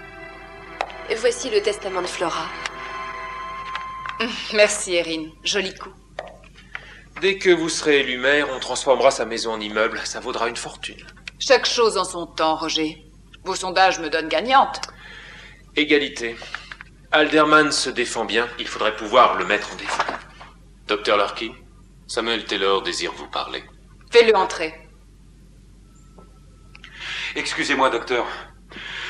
Et voici le testament de Flora. Merci, Erin. Joli coup. Dès que vous serez élu maire, on transformera sa maison en immeuble. Ça vaudra une fortune. Chaque chose en son temps, Roger. Vos sondages me donnent gagnante. Égalité. Alderman se défend bien. Il faudrait pouvoir le mettre en défaut. Docteur Larkin, Samuel Taylor désire vous parler. Fais-le entrer. Excusez-moi, docteur.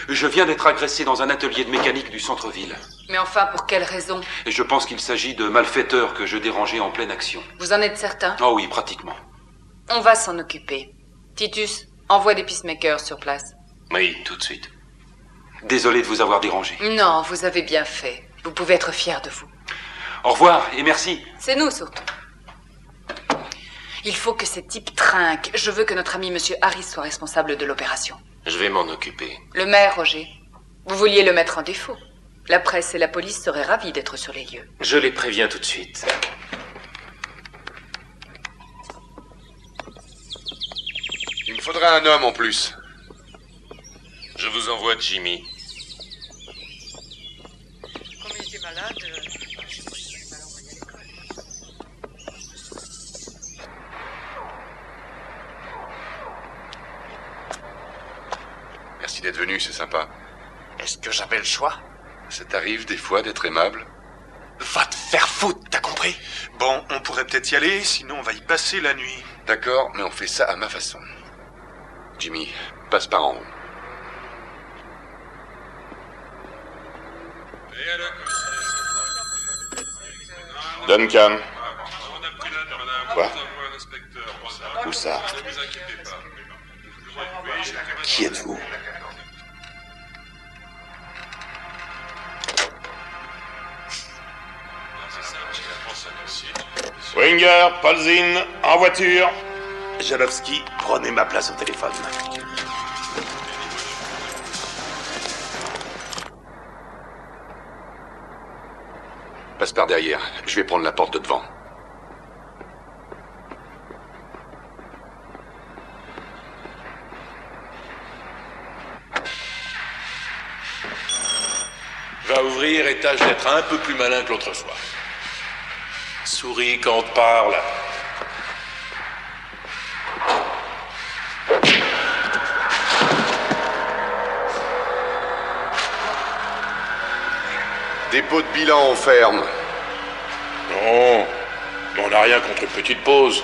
Je viens d'être agressé dans un atelier de mécanique du centre-ville. Mais enfin, pour quelle raison? Et je pense qu'il s'agit de malfaiteurs que je dérangeais en pleine action. Vous en êtes certain? Oh oui, pratiquement. On va s'en occuper. Titus, envoie des peacemakers sur place. Oui, tout de suite. Désolé de vous avoir dérangé. Non, vous avez bien fait. Vous pouvez être fier de vous. Au revoir et merci. C'est nous, surtout. Il faut que ces types trinquent. Je veux que notre ami Monsieur Harris soit responsable de l'opération. Je vais m'en occuper. Le maire, Roger. Vous vouliez le mettre en défaut. La presse et la police seraient ravis d'être sur les lieux. Je les préviens tout de suite. Il me faudrait un homme en plus. Je vous envoie Jimmy. Comme il était malade, je crois qu'il fallait pas l'envoyer à l'école. Merci d'être venu, c'est sympa. Est-ce que j'avais le choix? Ça t'arrive des fois d'être aimable? Va te faire foutre, t'as compris? Bon, on pourrait peut-être y aller, sinon on va y passer la nuit. D'accord, mais on fait ça à ma façon. Jimmy, passe par en haut. Duncan. Quoi? Où ça? Qui êtes-vous? Winger, Polzin, en voiture. Jalowski, prenez ma place au téléphone. Passe par derrière. Je vais prendre la porte de devant. Va ouvrir et tâche d'être un peu plus malin que l'autre fois. Souris quand on te parle. Dépôt de bilan, on ferme. Non, mais on n'a rien contre une petite pause.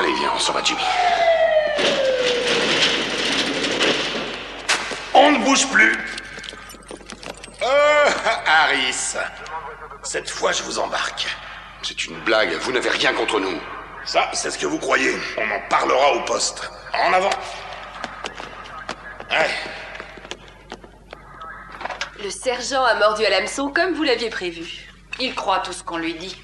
Allez, viens, on s'en va, Jimmy. On ne bouge plus. Harris. Cette fois, je vous embarque. C'est une blague, vous n'avez rien contre nous. Ça, c'est ce que vous croyez. On en parlera au poste. En avant. Ouais. Le sergent a mordu à l'hameçon comme vous l'aviez prévu. Il croit tout ce qu'on lui dit.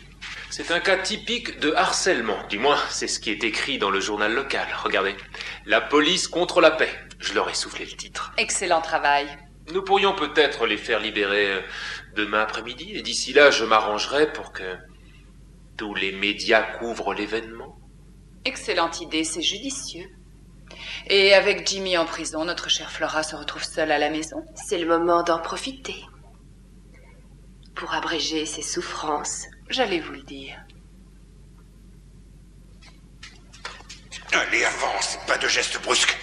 C'est un cas typique de harcèlement. Du moins, c'est ce qui est écrit dans le journal local. Regardez. La police contre la paix. Je leur ai soufflé le titre. Excellent travail. Nous pourrions peut-être les faire libérer demain après-midi. Et d'ici là, je m'arrangerai pour que tous les médias couvrent l'événement. Excellente idée, c'est judicieux. Et avec Jimmy en prison, notre chère Flora se retrouve seule à la maison. C'est le moment d'en profiter. Pour abréger ses souffrances. J'allais vous le dire. Allez, avance, pas de gestes brusques.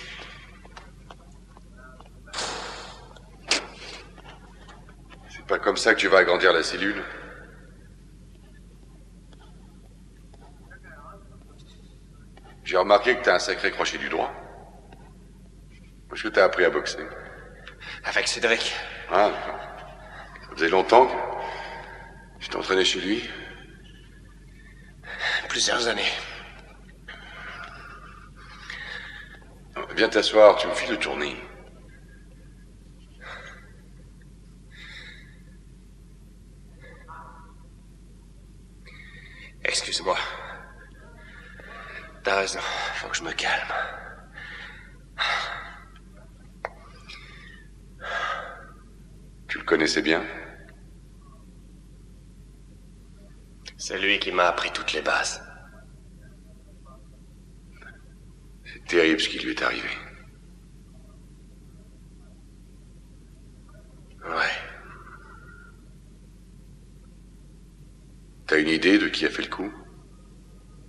C'est pas comme ça que tu vas agrandir la cellule. J'ai remarqué que t'as un sacré crochet du droit. Parce que t'as appris à boxer. Avec Cédric. Ah, d'accord. Ça faisait longtemps que tu t'entraînais chez lui? Plusieurs années. Viens t'asseoir, tu me files le tournis. Excuse-moi. T'as raison, faut que je me calme. Tu le connaissais bien? C'est lui qui m'a appris toutes les bases. C'est terrible ce qui lui est arrivé. Ouais. T'as une idée de qui a fait le coup?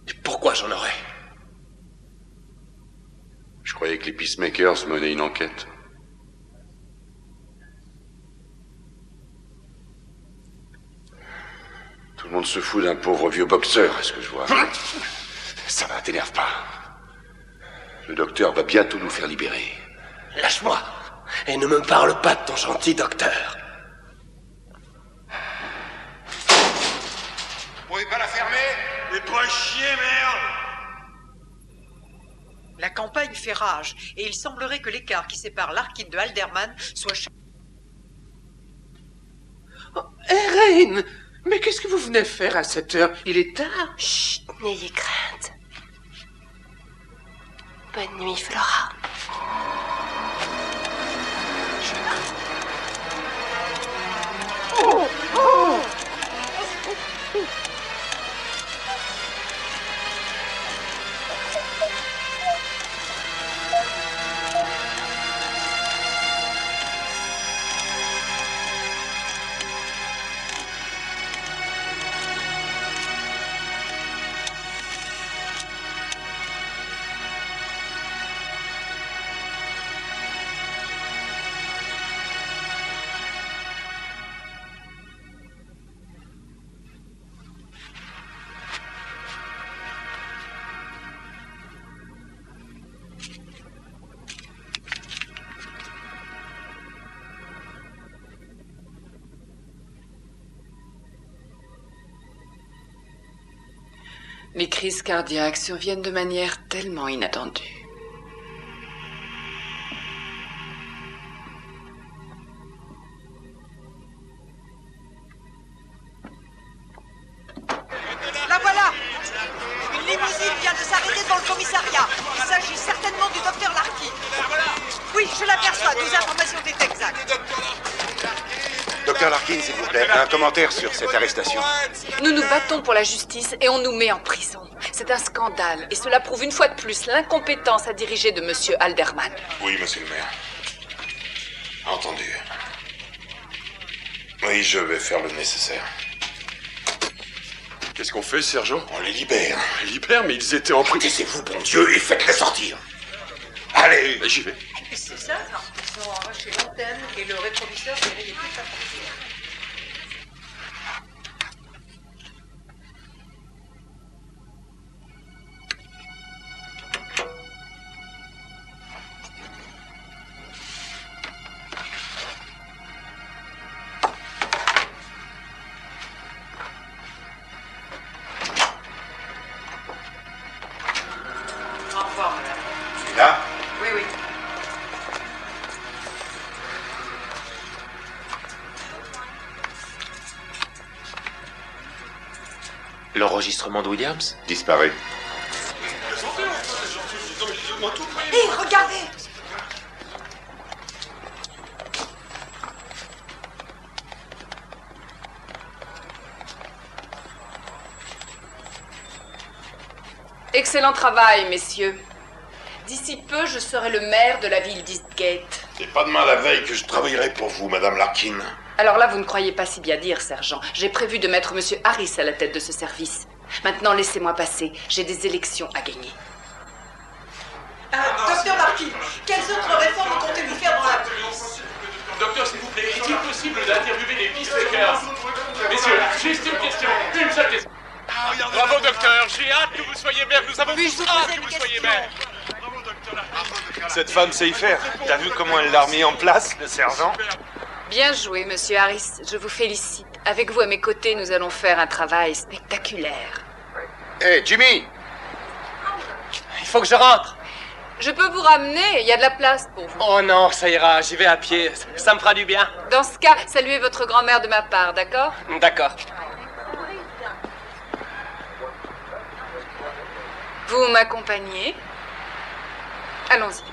Et pourquoi j'en aurais? Je croyais que les Peacemakers menaient une enquête. Tout le monde se fout d'un pauvre vieux boxeur, est-ce que je vois? Ça va, t'énerve pas. Le docteur va bientôt nous faire libérer. Lâche-moi et ne me parle pas de ton gentil docteur. Vous pouvez pas la fermer? Mais pas chier, merde! La campagne fait rage, et il semblerait que l'écart qui sépare Larkin de Alderman soit... Oh, Erin! Mais qu'est-ce que vous venez faire à cette heure? Il est tard. Chut, n'ayez crainte. Bonne nuit, Flora. Oh, oh. Les crises cardiaques surviennent de manière tellement inattendue. La voilà! Une limousine vient de s'arrêter devant le commissariat. Il s'agit certainement du docteur Larkin. Oui, je l'aperçois. Nos informations étaient exactes. Docteur Larkin, s'il vous plaît, un commentaire sur cette arrestation. Nous nous battons pour la justice et on nous met en prison. C'est un scandale et cela prouve une fois de plus l'incompétence à diriger de Monsieur Alderman. Oui, monsieur le maire. Entendu. Oui, je vais faire le nécessaire. Qu'est-ce qu'on fait, sergent? On les libère. Libère, mais ils étaient en prison. Taisez-vous, bon Dieu, et faites-les sortir. Allez! J'y vais. C'est ça, non. Ils ont arraché l'antenne et le rétroviseur serré les plus faciles. l'enregistrement de Williams? Disparu. Hé, regardez! Excellent travail, messieurs. D'ici peu, je serai le maire de la ville d'Eastgate. C'est pas demain la veille que je travaillerai pour vous, Madame Larkin. Alors là, vous ne croyez pas si bien dire, sergent. J'ai prévu de mettre Monsieur Harris à la tête de ce service. Maintenant, laissez-moi passer. J'ai des élections à gagner. Docteur Larkin, quelles autres réformes comptez-vous faire dans la police? Docteur, s'il vous plaît, est-il possible d'interviewer les peacemakers? Messieurs, juste une question, une seule question. Bravo, docteur, j'ai hâte que vous soyez maire, nous avons tous hâte que vous soyez maire. Cette femme sait y faire. T'as vu comment elle l'a remis en place, le sergent? Bien joué, Monsieur Harris. Je vous félicite. Avec vous à mes côtés, nous allons faire un travail spectaculaire. Hé, Jimmy! Il faut que je rentre. Je peux vous ramener, il y a de la place pour vous. Oh non, ça ira, j'y vais à pied. Ça me fera du bien. Dans ce cas, saluez votre grand-mère de ma part, d'accord? D'accord. Vous m'accompagnez? Allons-y.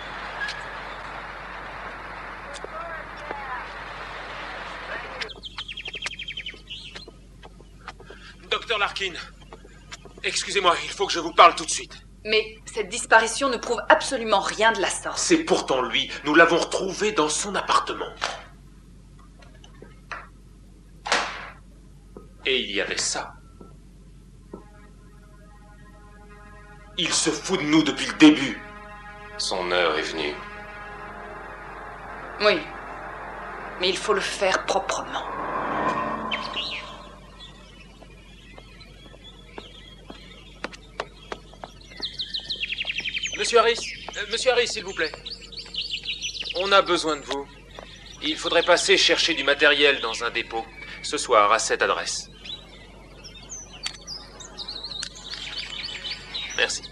Docteur Larkin, excusez-moi, il faut que je vous parle tout de suite. Mais cette disparition ne prouve absolument rien de la sorte. C'est pourtant lui. Nous l'avons retrouvé dans son appartement. Et il y avait ça. Il se fout de nous depuis le début. Son heure est venue. Oui. Mais il faut le faire proprement. Monsieur Harris, s'il vous plaît. On a besoin de vous. Il faudrait passer chercher du matériel dans un dépôt. Ce soir, à cette adresse. Merci.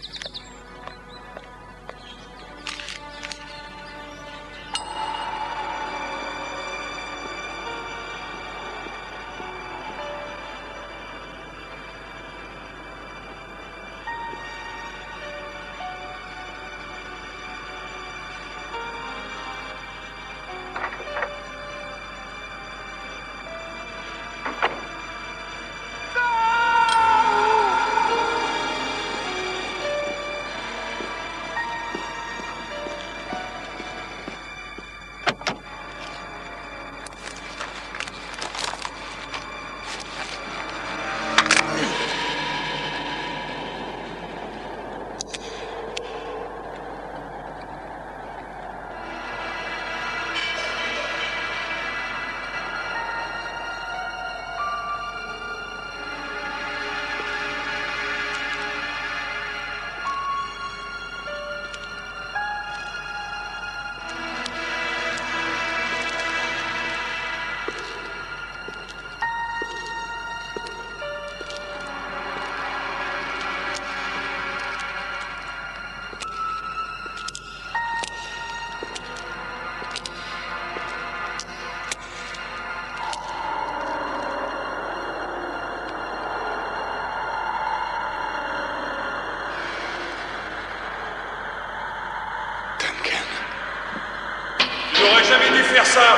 Faire ça.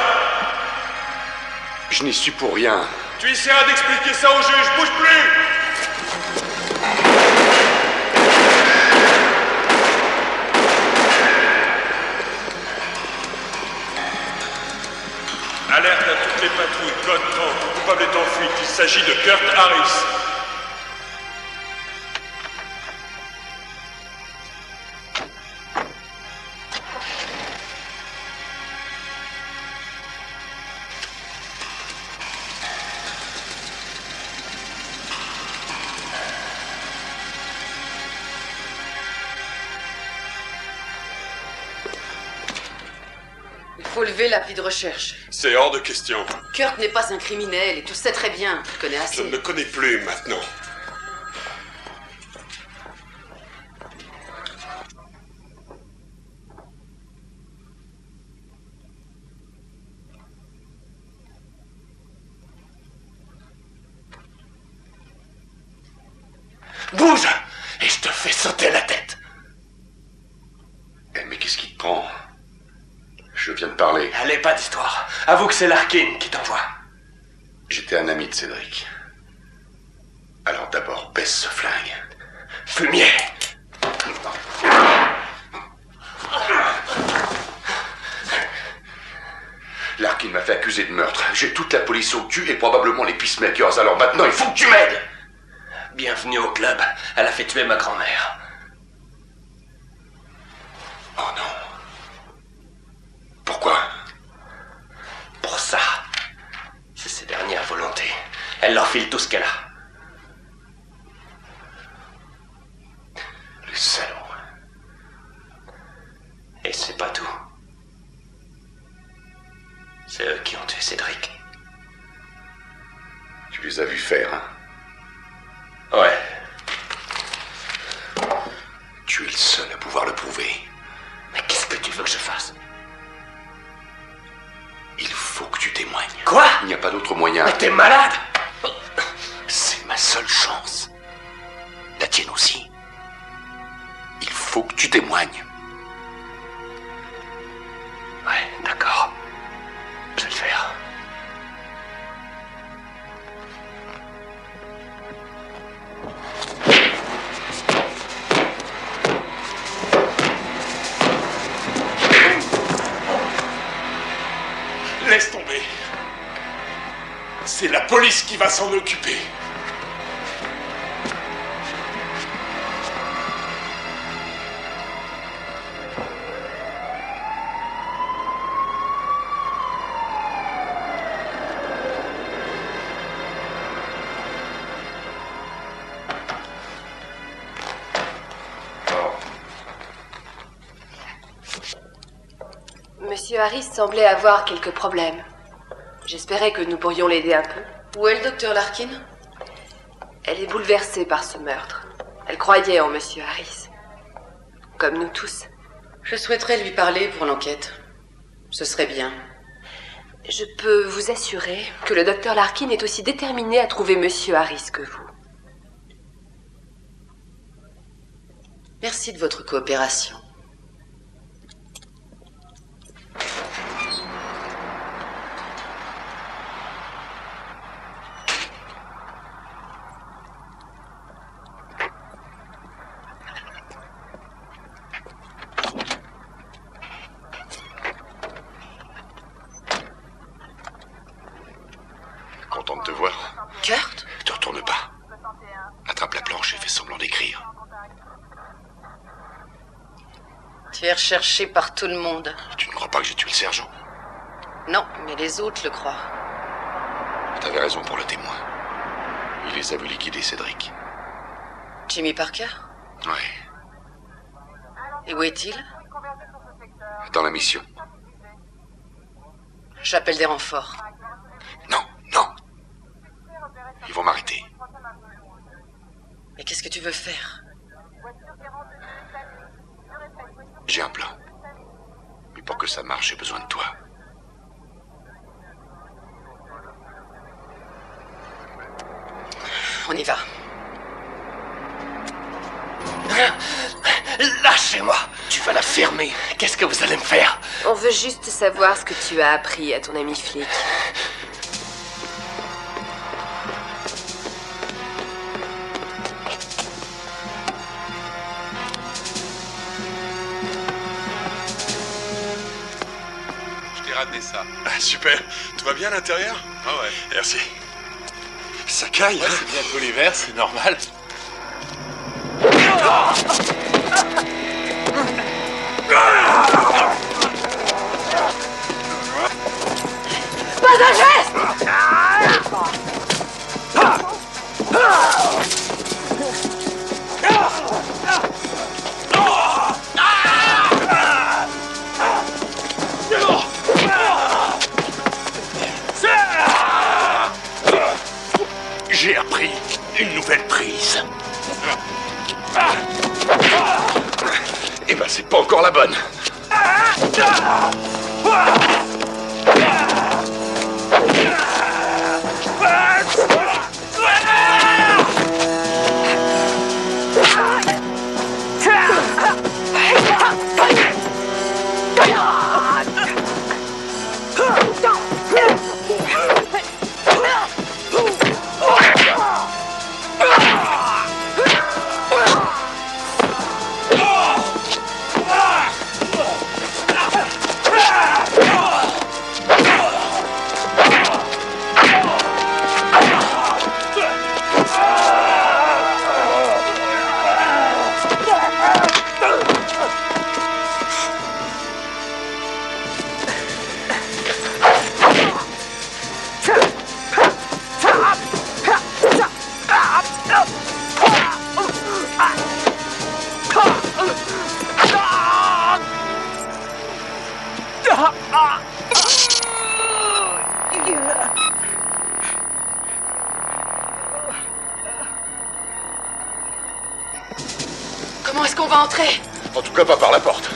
Je n'y suis pour rien. Tu essaieras d'expliquer ça au juge, bouge plus. Alerte à toutes les patrouilles, code 30, le coupable est en fuite, il s'agit de Kurt Harris. Faut lever l'appui de recherche. C'est hors de question. Kurt n'est pas un criminel et tu le sais très bien. Tu le connais assez. Je ne le connais plus maintenant. Bouge et je te fais sauter la tête. Eh, mais qu'est-ce qui te prend? Je viens de parler. Allez, pas d'histoire. Avoue que c'est Larkin qui t'envoie. J'étais un ami de Cédric. Alors d'abord, baisse ce flingue. Fumier. Larkin m'a fait accuser de meurtre. J'ai toute la police au cul et probablement les Peacemakers. Alors maintenant, il faut que tu m'aides. Bienvenue au club. Elle a fait tuer ma grand-mère. Oh non. Pourquoi? Pour ça. C'est ses dernières volontés. Elle leur file tout ce qu'elle a. Les salauds. Et c'est pas tout. C'est eux qui ont tué Cédric. Tu les as vus faire, hein? Ouais. Tu es le seul à pouvoir le prouver. Mais qu'est-ce que tu veux que je fasse? Il faut que tu témoignes. Quoi? Il n'y a pas d'autre moyen. Mais t'es malade? C'est ma seule chance. La tienne aussi. Il faut que tu témoignes. Ouais, d'accord. Je vais le faire. Laisse tomber. C'est la police qui va s'en occuper. Monsieur Harris semblait avoir quelques problèmes. J'espérais que nous pourrions l'aider un peu. Où est le docteur Larkin? Elle est bouleversée par ce meurtre. Elle croyait en Monsieur Harris. Comme nous tous. Je souhaiterais lui parler pour l'enquête. Ce serait bien. Je peux vous assurer que le docteur Larkin est aussi déterminé à trouver Monsieur Harris que vous. Merci de votre coopération. Content de te voir. Kurt? Te retourne pas. Attrape la planche et fais semblant d'écrire. Tu es recherché par tout le monde. Tu ne crois pas que j'ai tué le sergent? Non, mais les autres le croient. T'avais raison pour le témoin. Il les a vus liquider Cédric. Jimmy Parker? Ouais. Et où est-il? Dans la mission. J'appelle des renforts. Non, non. Ils vont m'arrêter. Mais qu'est-ce que tu veux faire? J'ai un plan. Mais pour que ça marche, j'ai besoin de toi. On y va. Lâchez-moi! Tu vas la fermer. Qu'est-ce que vous allez me faire? On veut juste savoir ce que tu as appris à ton ami flic. Je t'ai ramené ça. Ah, super. Tout va bien à l'intérieur? Ah ouais. Merci. Ça caille. Ouais, c'est bientôt l'hiver, c'est normal. Pas de geste! J'ai appris une nouvelle prise. Eh ben, c'est pas encore la bonne. Comment est-ce qu'on va entrer? En tout cas, pas par la porte.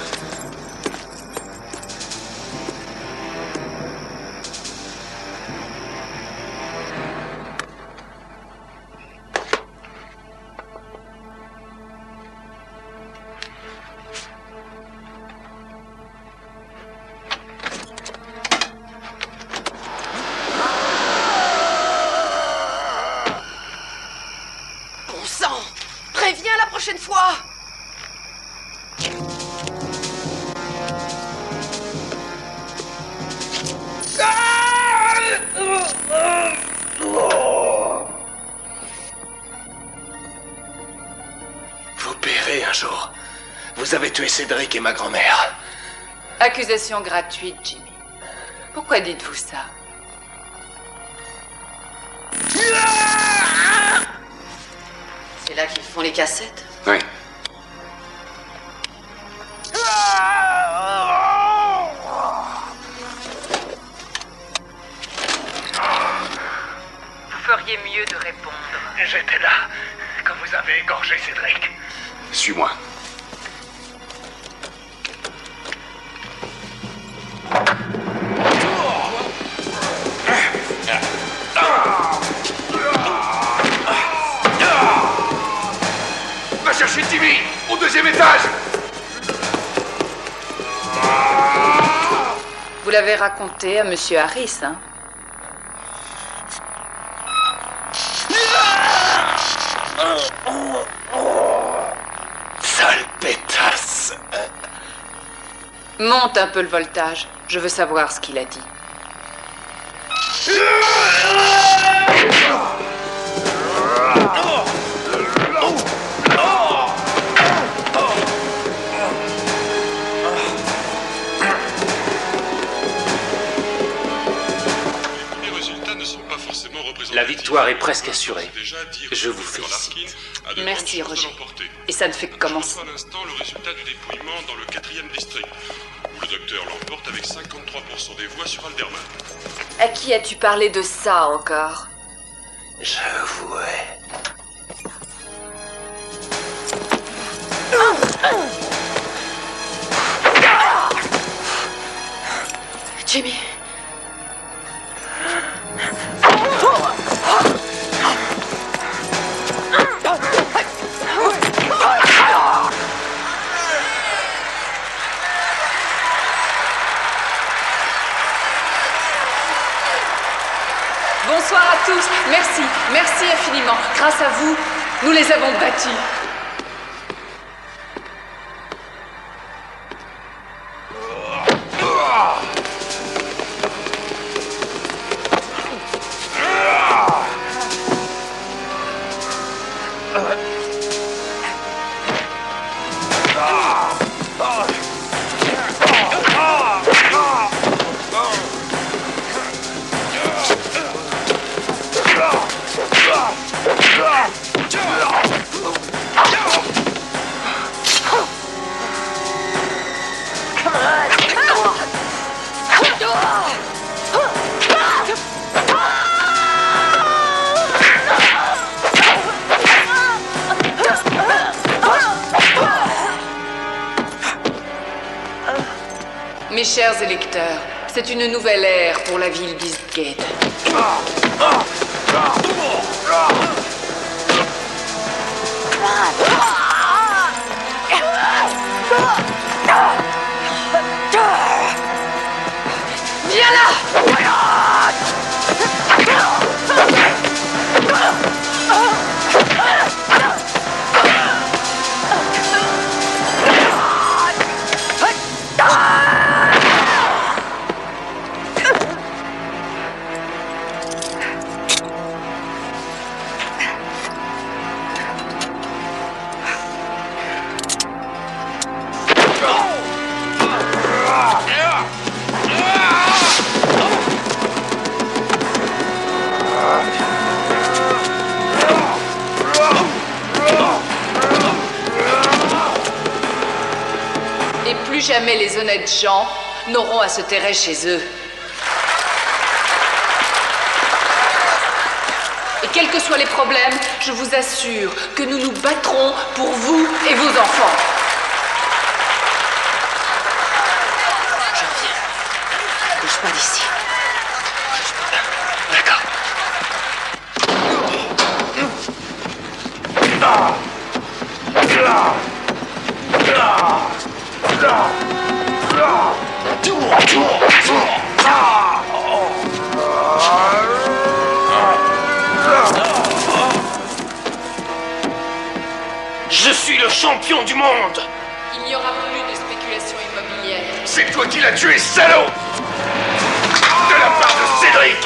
Bon sang! Préviens la prochaine fois! Vous paierez un jour. Vous avez tué Cédric et ma grand-mère. Accusation gratuite, Jimmy. Pourquoi dites-vous ça? C'est là qu'ils font les cassettes? Oui. Vous feriez mieux de répondre. J'étais là quand vous avez égorgé Cédric. Suis-moi. Va chercher Timmy, au 2e étage. Vous l'avez raconté à Monsieur Harris, hein? Sale pétasse. Monte un peu le voltage. Je veux savoir ce qu'il a dit. La victoire est presque assurée. Je vous félicite. Merci, Roger. Et ça ne fait que commencer. À l'instant, le résultat du dépouillement dans le 4e district, où le docteur l'emporte avec 53% des voix sur Alderman. À qui as-tu parlé de ça encore? J'avouais. Jimmy. Bonsoir à tous. Merci. Merci infiniment. Grâce à vous, nous les avons battus. Mes chers électeurs, c'est une nouvelle ère pour la ville d'Eastgate. Viens là! Et plus jamais les honnêtes gens n'auront à se terrer chez eux. Et quels que soient les problèmes, je vous assure que nous nous battrons pour vous et vos enfants. Je suis le champion du monde! Il n'y aura plus de spéculation immobilière. C'est toi qui l'as tué, salaud! De la part de Cédric!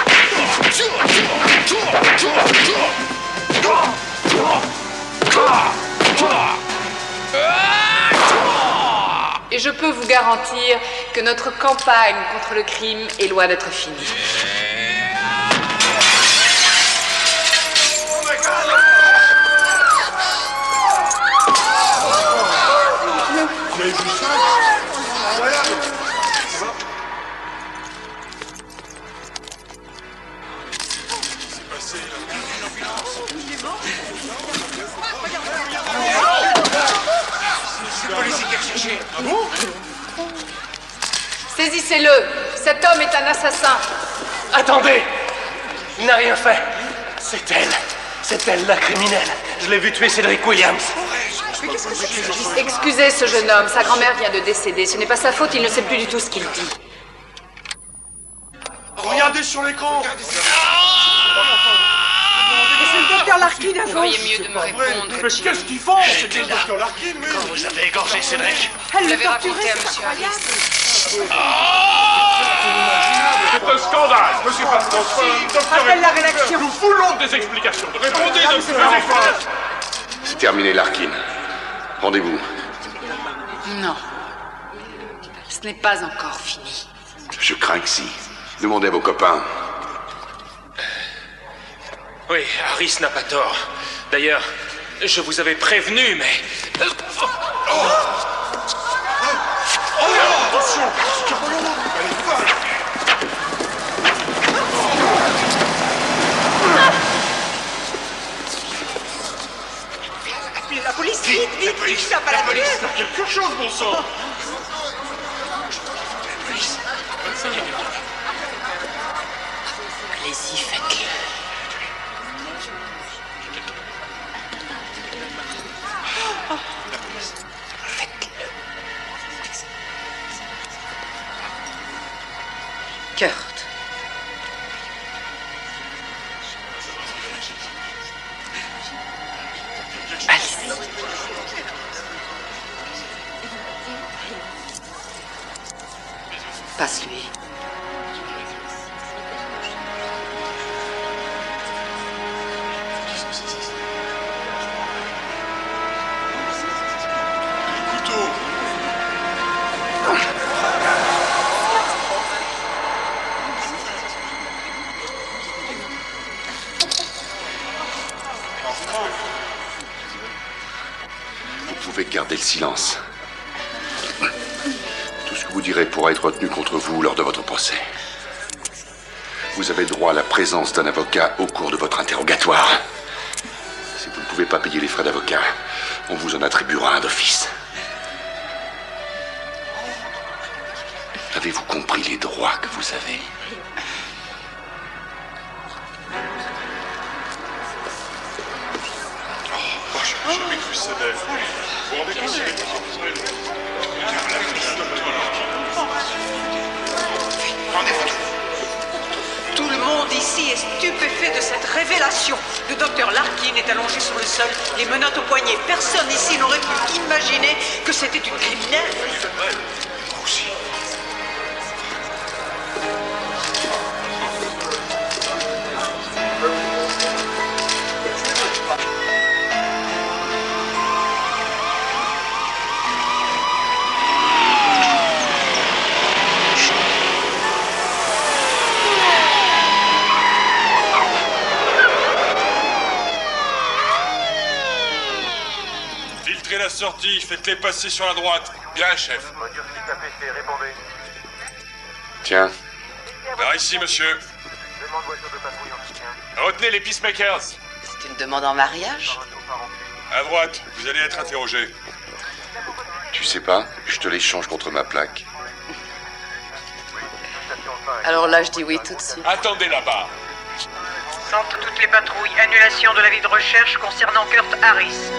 Et je peux vous garantir que notre campagne contre le crime est loin d'être finie. Vous avez vu ça? Voilà. C'est le policier qui a cherché. Ah bon? Saisissez-le. Cet homme est un assassin. Attendez! Il n'a rien fait. C'est elle. C'est elle, la criminelle. Je l'ai vu tuer Cédric Williams. Excusez ce jeune homme. Sa grand-mère vient de décéder. Ce n'est pas sa faute. Il ne sait plus du tout ce qu'il dit. Regardez sur l'écran. C'est le docteur Larkin à Vous gauche. feriez mieux de me répondre. Mais qu'est-ce qu'ils font? C'était le docteur Larkin, mais... Quand vous avez égorgé Cédric. Elle Vous le l'avez raconté torturait, à c'est Monsieur incroyable. C'est un scandale, monsieur Pascal. Appelle la rédaction. Nous voulons des explications. Répondez, docteur. C'est terminé, Larkin. Rendez-vous. Non. Ce n'est pas encore fini. Je crains que si. Demandez à vos copains. Oui, Harris n'a pas tort. D'ailleurs, je vous avais prévenu, mais... Attention. Appelez la police, vite, vite, vite, ça va la police. Quelque chose, bon sang. Allez-y, faites-le. Kurt. Allez-y. Passe-lui. Couteau. Vous pouvez garder le silence. Tout ce que vous direz pourra être retenu contre vous lors de votre procès. Vous avez droit à la présence d'un avocat au cours de votre interrogatoire. Si vous ne pouvez pas payer les frais d'avocat, on vous en attribuera un d'office. Avez-vous compris les droits que vous avez? J'ai jamais cru ça d'elle. Vous vous rendez compte? Tout le monde ici est stupéfait de cette révélation. Le docteur Larkin est allongé sur le sol, les menottes au poignet. Personne ici n'aurait pu imaginer que c'était une criminelle. Moi aussi. Filtrez la sortie, faites-les passer sur la droite. Bien, chef. Tiens, Par ici, monsieur. Retenez les peacemakers. C'est une demande en mariage? À droite, vous allez être interrogé. tu sais pas, je te l'échange contre ma plaque. Alors là, je dis oui tout de suite. Attendez là-bas. Centre toutes les patrouilles. Annulation de l'avis de recherche concernant Kurt Harris.